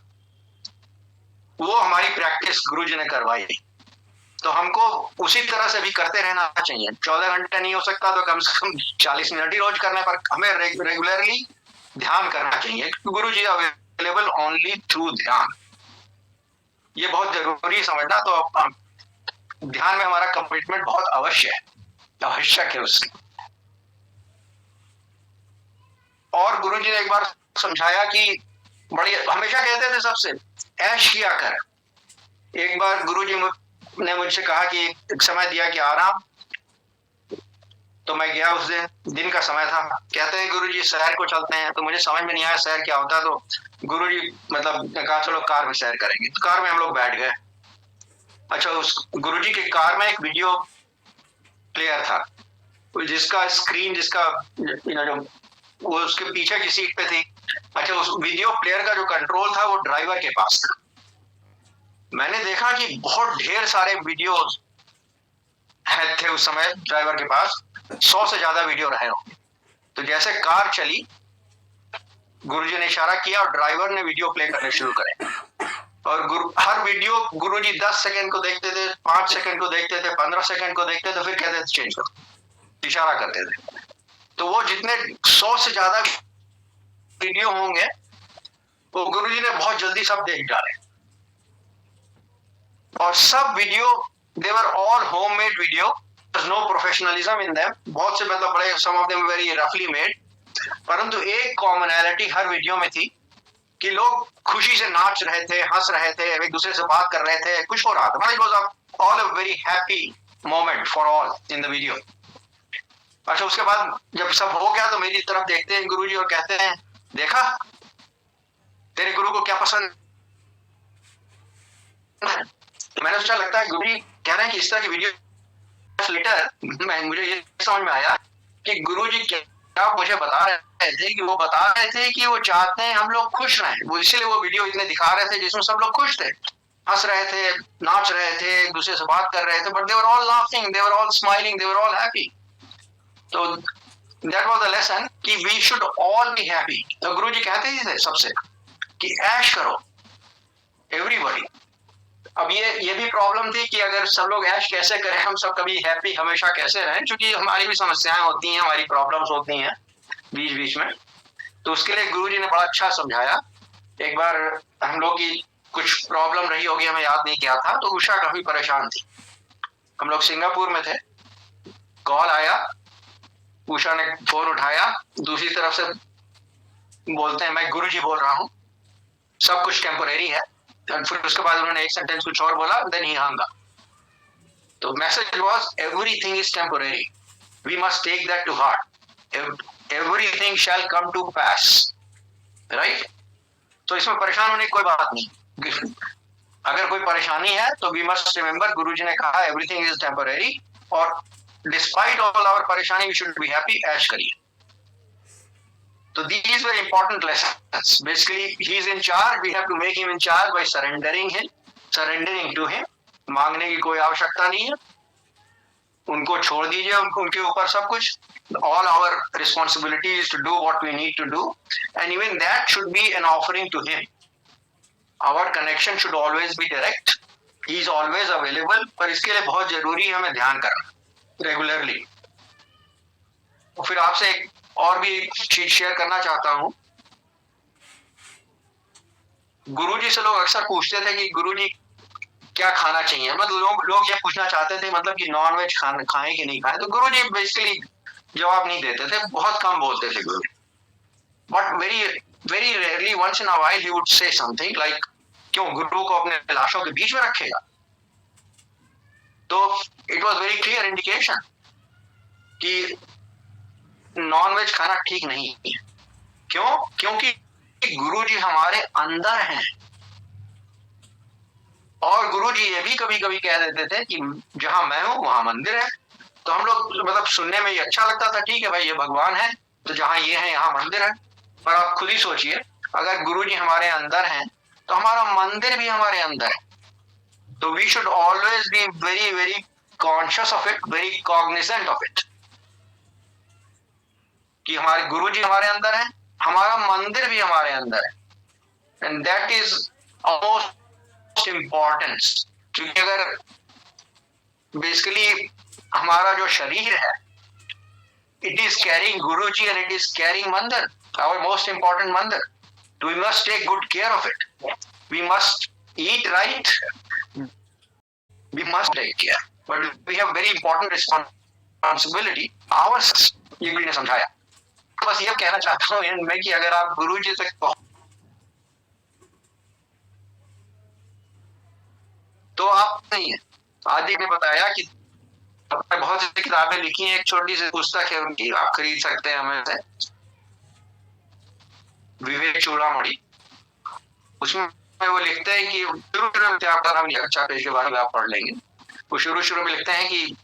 वो हमारी प्रैक्टिस गुरुजी ने करवाई। तो हमको उसी तरह से भी करते रहना चाहिए। 14 घंटे नहीं हो सकता तो कम से कम 40 मिनट ही रोज करने पर हमें रेगुलरली ध्यान करना चाहिए। गुरुजी अवेलेबल ओनली थ्रू ध्यान, ये बहुत जरूरी समझना। तो ध्यान में हमारा कमिटमेंट बहुत आवश्यक है उसकी। और गुरुजी ने एक बार समझाया कि बड़ी हमेशा कहते थे सबसे ऐश किया कर। एक बार गुरुजी ने मुझसे कहा कि एक समय दिया कि आराम, तो मैं गया, उस दिन का समय था। कहते हैं गुरुजी शहर को चलते हैं, तो मुझे समझ में नहीं आया शहर क्या होता। तो गुरुजी मतलब कहा चलो कार में सैर करेंगे, तो कार में हम लोग बैठ गए। अच्छा, उस गुरुजी के कार में एक वीडियो प्लेयर था, जिसका स्क्रीन, जिसका जो वो उसके पीछे की सीट पे थी। अच्छा, उस वीडियो प्लेयर का जो कंट्रोल था वो ड्राइवर के पास था। मैंने देखा कि बहुत ढेर सारे वीडियो थे उस समय ड्राइवर के पास, 100 से ज्यादा वीडियो रहे होंगे। तो जैसे कार चली, गुरुजी ने इशारा किया और ड्राइवर ने वीडियो प्ले करने शुरू करे। और हर वीडियो गुरुजी 10 सेकंड को देखते थे, 5 सेकंड को देखते थे, 15 सेकंड को देखते थे, फिर कहते थे चेंज करो, इशारा करते थे। तो वो जितने 100 से ज्यादा वीडियो होंगे वो गुरुजी ने बहुत जल्दी सब देख डाले। और सब video, they were all homemade video, there's no professionalism in them। बहुत से मतलब बड़े, some of them very roughly made, परंतु एक कॉमनैलिटी हर वीडियो में थी कि लोग खुशी से नाच रहे थे, हंस रहे थे, एक दूसरे से बात कर रहे थे, कुछ हो रहा था। It was all a very happy moment for all in the video. अच्छा, उसके बाद जब सब हो गया तो मेरी तरफ देखते हैं गुरुजी और कहते हैं, देखा तेरे गुरु को क्या पसंद है? मैंने सोचा लगता है गुरुजी कह रहे हैं कि इस तरह की वीडियो लेटर मुझे ये समझ में आया कि गुरुजी क्या मुझे बता रहे थे कि वो चाहते हैं हम लोग खुश रहें। वो इसलिए वो वीडियो इतने दिखा रहे थे जिसमें सब लोग खुश थे, हंस रहे थे, नाच रहे थे, एक दूसरे से बात कर रहे थे, but they were all laughing, they were all smiling, they were all happy. तो दैट वाज द लेसन कि we should all be happy. तो गुरुजी कहते ही थे सबसे कि ऐश करो एवरीबॉडी। अब ये भी प्रॉब्लम थी कि अगर सब लोग ऐश कैसे करें, हम सब कभी हैप्पी हमेशा कैसे रहें, क्योंकि हमारी भी समस्याएं होती हैं, हमारी प्रॉब्लम्स होती हैं बीच बीच में। तो उसके लिए गुरुजी ने बड़ा अच्छा समझाया। एक बार हम लोग की कुछ प्रॉब्लम रही होगी, हमें याद नहीं किया था, तो उषा काफी परेशान थी। हम लोग सिंगापुर में थे, कॉल आया, उषा ने फोन उठाया, दूसरी तरफ से बोलते हैं मैं गुरुजी बोल रहा हूँ, सब कुछ टेम्पोरेरी है। फिर उसके बाद उन्होंने एक सेंटेंस कुछ और बोला, देन ही हंग अप। तो message was everything is temporary, we must take that to heart, everything shall come to pass, right. तो इसमें परेशान होने की कोई बात नहीं। अगर कोई परेशानी है तो वी मस्ट रिमेंबर गुरुजी ने कहा एवरीथिंग इज टेम्पोरेरी, और डिस्पाइट ऑल आवर परेशानी वी शुड बी हैप्पी, ऐश करिए। So these were important lessons. Basically, he is in charge. We have to make him in charge by surrendering to him. मांगने की कोई आवश्यकता नहीं है, उनको छोड़ दीजिए, उनके ऊपर सब कुछ। All our responsibility is to do what we need to do, and even that should be an offering to him. Our connection should always be direct. He is always available. पर इसके लिए बहुत जरूरी है हमें ध्यान करना रेगुलरली। और फिर आपसे एक और भी चीज शेयर करना चाहता हूं। गुरुजी से लोग अक्सर पूछते थे कि गुरुजी क्या खाना चाहिए, मतलब लोग ये पूछना चाहते थे, मतलब कि नॉन वेज खाएं कि नहीं खाएं। तो गुरुजी बेसिकली जवाब नहीं देते थे, बहुत कम बोलते थे Guruji, but very rarely once in a while he would say something like, क्यों गुरु को अपने लाशों के बीच में रखेगा? तो it was very clear indication कि नॉन वेज खाना ठीक नहीं है। क्यों? क्योंकि गुरुजी हमारे अंदर हैं, और गुरुजी ये भी कभी कभी कह देते थे कि जहां मैं हूं वहां मंदिर है। तो हम लोग मतलब सुनने में ये अच्छा लगता था, ठीक है भाई ये भगवान है, तो जहां ये है यहाँ मंदिर है। पर आप खुद ही सोचिए, अगर गुरुजी हमारे अंदर हैं तो हमारा मंदिर भी हमारे अंदर है। तो we should always be very very conscious of it, very cognizant of it, कि हमारे गुरुजी हमारे अंदर है, हमारा मंदिर भी हमारे अंदर है। And that is most importance, क्योंकि अगर बेसिकली हमारा जो शरीर है, it is carrying Guruji and it is carrying mandir, our most important mandir. We must take good care of it, we must eat right, we must take care, but we have very important responsibility ours. ये भी ने समझाया। बस ये कहना चाहता हूँ मैं कि अगर आप गुरुजी तक तो आप नहीं है। आदि ने बताया कि बहुत सी किताबें लिखी हैं, एक छोटी सी पुस्तक है उनकी, आप खरीद सकते हैं हमें से, विवेक चूड़ामणि। उसमें वो लिखते हैं कि हम अच्छा पेज के बारे में आप पढ़ लेंगे। वो शुरू में लिखते हैं कि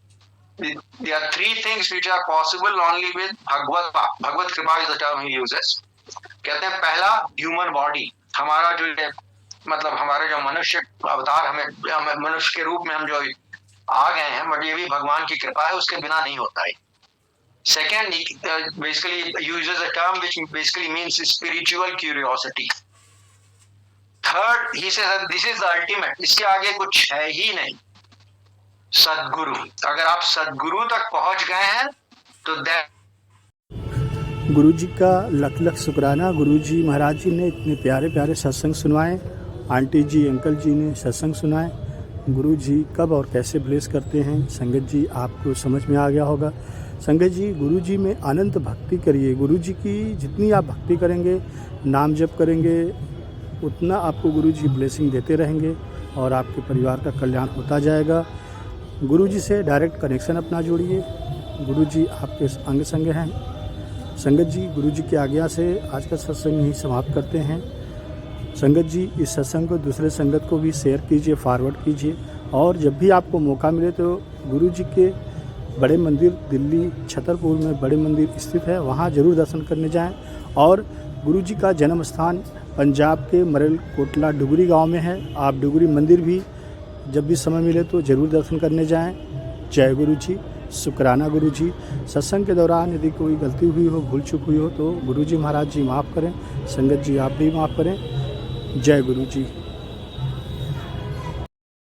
there are three things which are possible only with भगवत कृपा is the term he uses। कहते हैं पहला ह्यूमन बॉडी, हमारा जो मतलब हमारे जो मनुष्य अवतार, हमें मनुष्य के रूप में हम जो आ गए हैं, बट ये भी भगवान की कृपा है, उसके बिना नहीं होता है। Second basically uses a term which basically means spiritual curiosity। Third he says that this is the ultimate, इसके आगे कुछ है ही नहीं, सदगुरु। अगर आप सदगुरु तक पहुंच गए हैं तो गुरु जी का लख लख शुक्राना। गुरु जी महाराज जी ने इतने प्यारे प्यारे सत्संग सुनवाए, आंटी जी अंकल जी ने सत्संग सुनाए। गुरु जी कब और कैसे ब्लेस करते हैं, संगत जी आपको समझ में आ गया होगा। संगत जी, गुरु जी में अनंत भक्ति करिए। गुरु जी की जितनी आप भक्ति करेंगे, नाम जप करेंगे, उतना आपको गुरु जी ब्लेसिंग देते रहेंगे और आपके परिवार का कल्याण होता जाएगा। गुरु जी से डायरेक्ट कनेक्शन अपना जोड़िए। गुरु जी आपके अंग संग हैं। संगत जी, गुरु जी की आज्ञा से आज का सत्संग यहीं समाप्त करते हैं। संगत जी, इस सत्संग को दूसरे संगत को भी शेयर कीजिए, फॉरवर्ड कीजिए और जब भी आपको मौका मिले तो गुरु जी के बड़े मंदिर दिल्ली छतरपुर में बड़े मंदिर स्थित है, वहाँ ज़रूर दर्शन करने जाएं। और गुरु जी का जन्म स्थान पंजाब के मरेल कोटला डुगरी गांव में है। आप डुगरी मंदिर भी जब भी समय मिले तो ज़रूर दर्शन करने जाएं। जय गुरु जी, शुक्राना गुरु जी। सत्संग के दौरान यदि कोई गलती हुई हो, भूल चूक हुई हो तो गुरु जी महाराज जी माफ़ करें। संगत जी आप भी माफ़ करें। जय गुरु जी।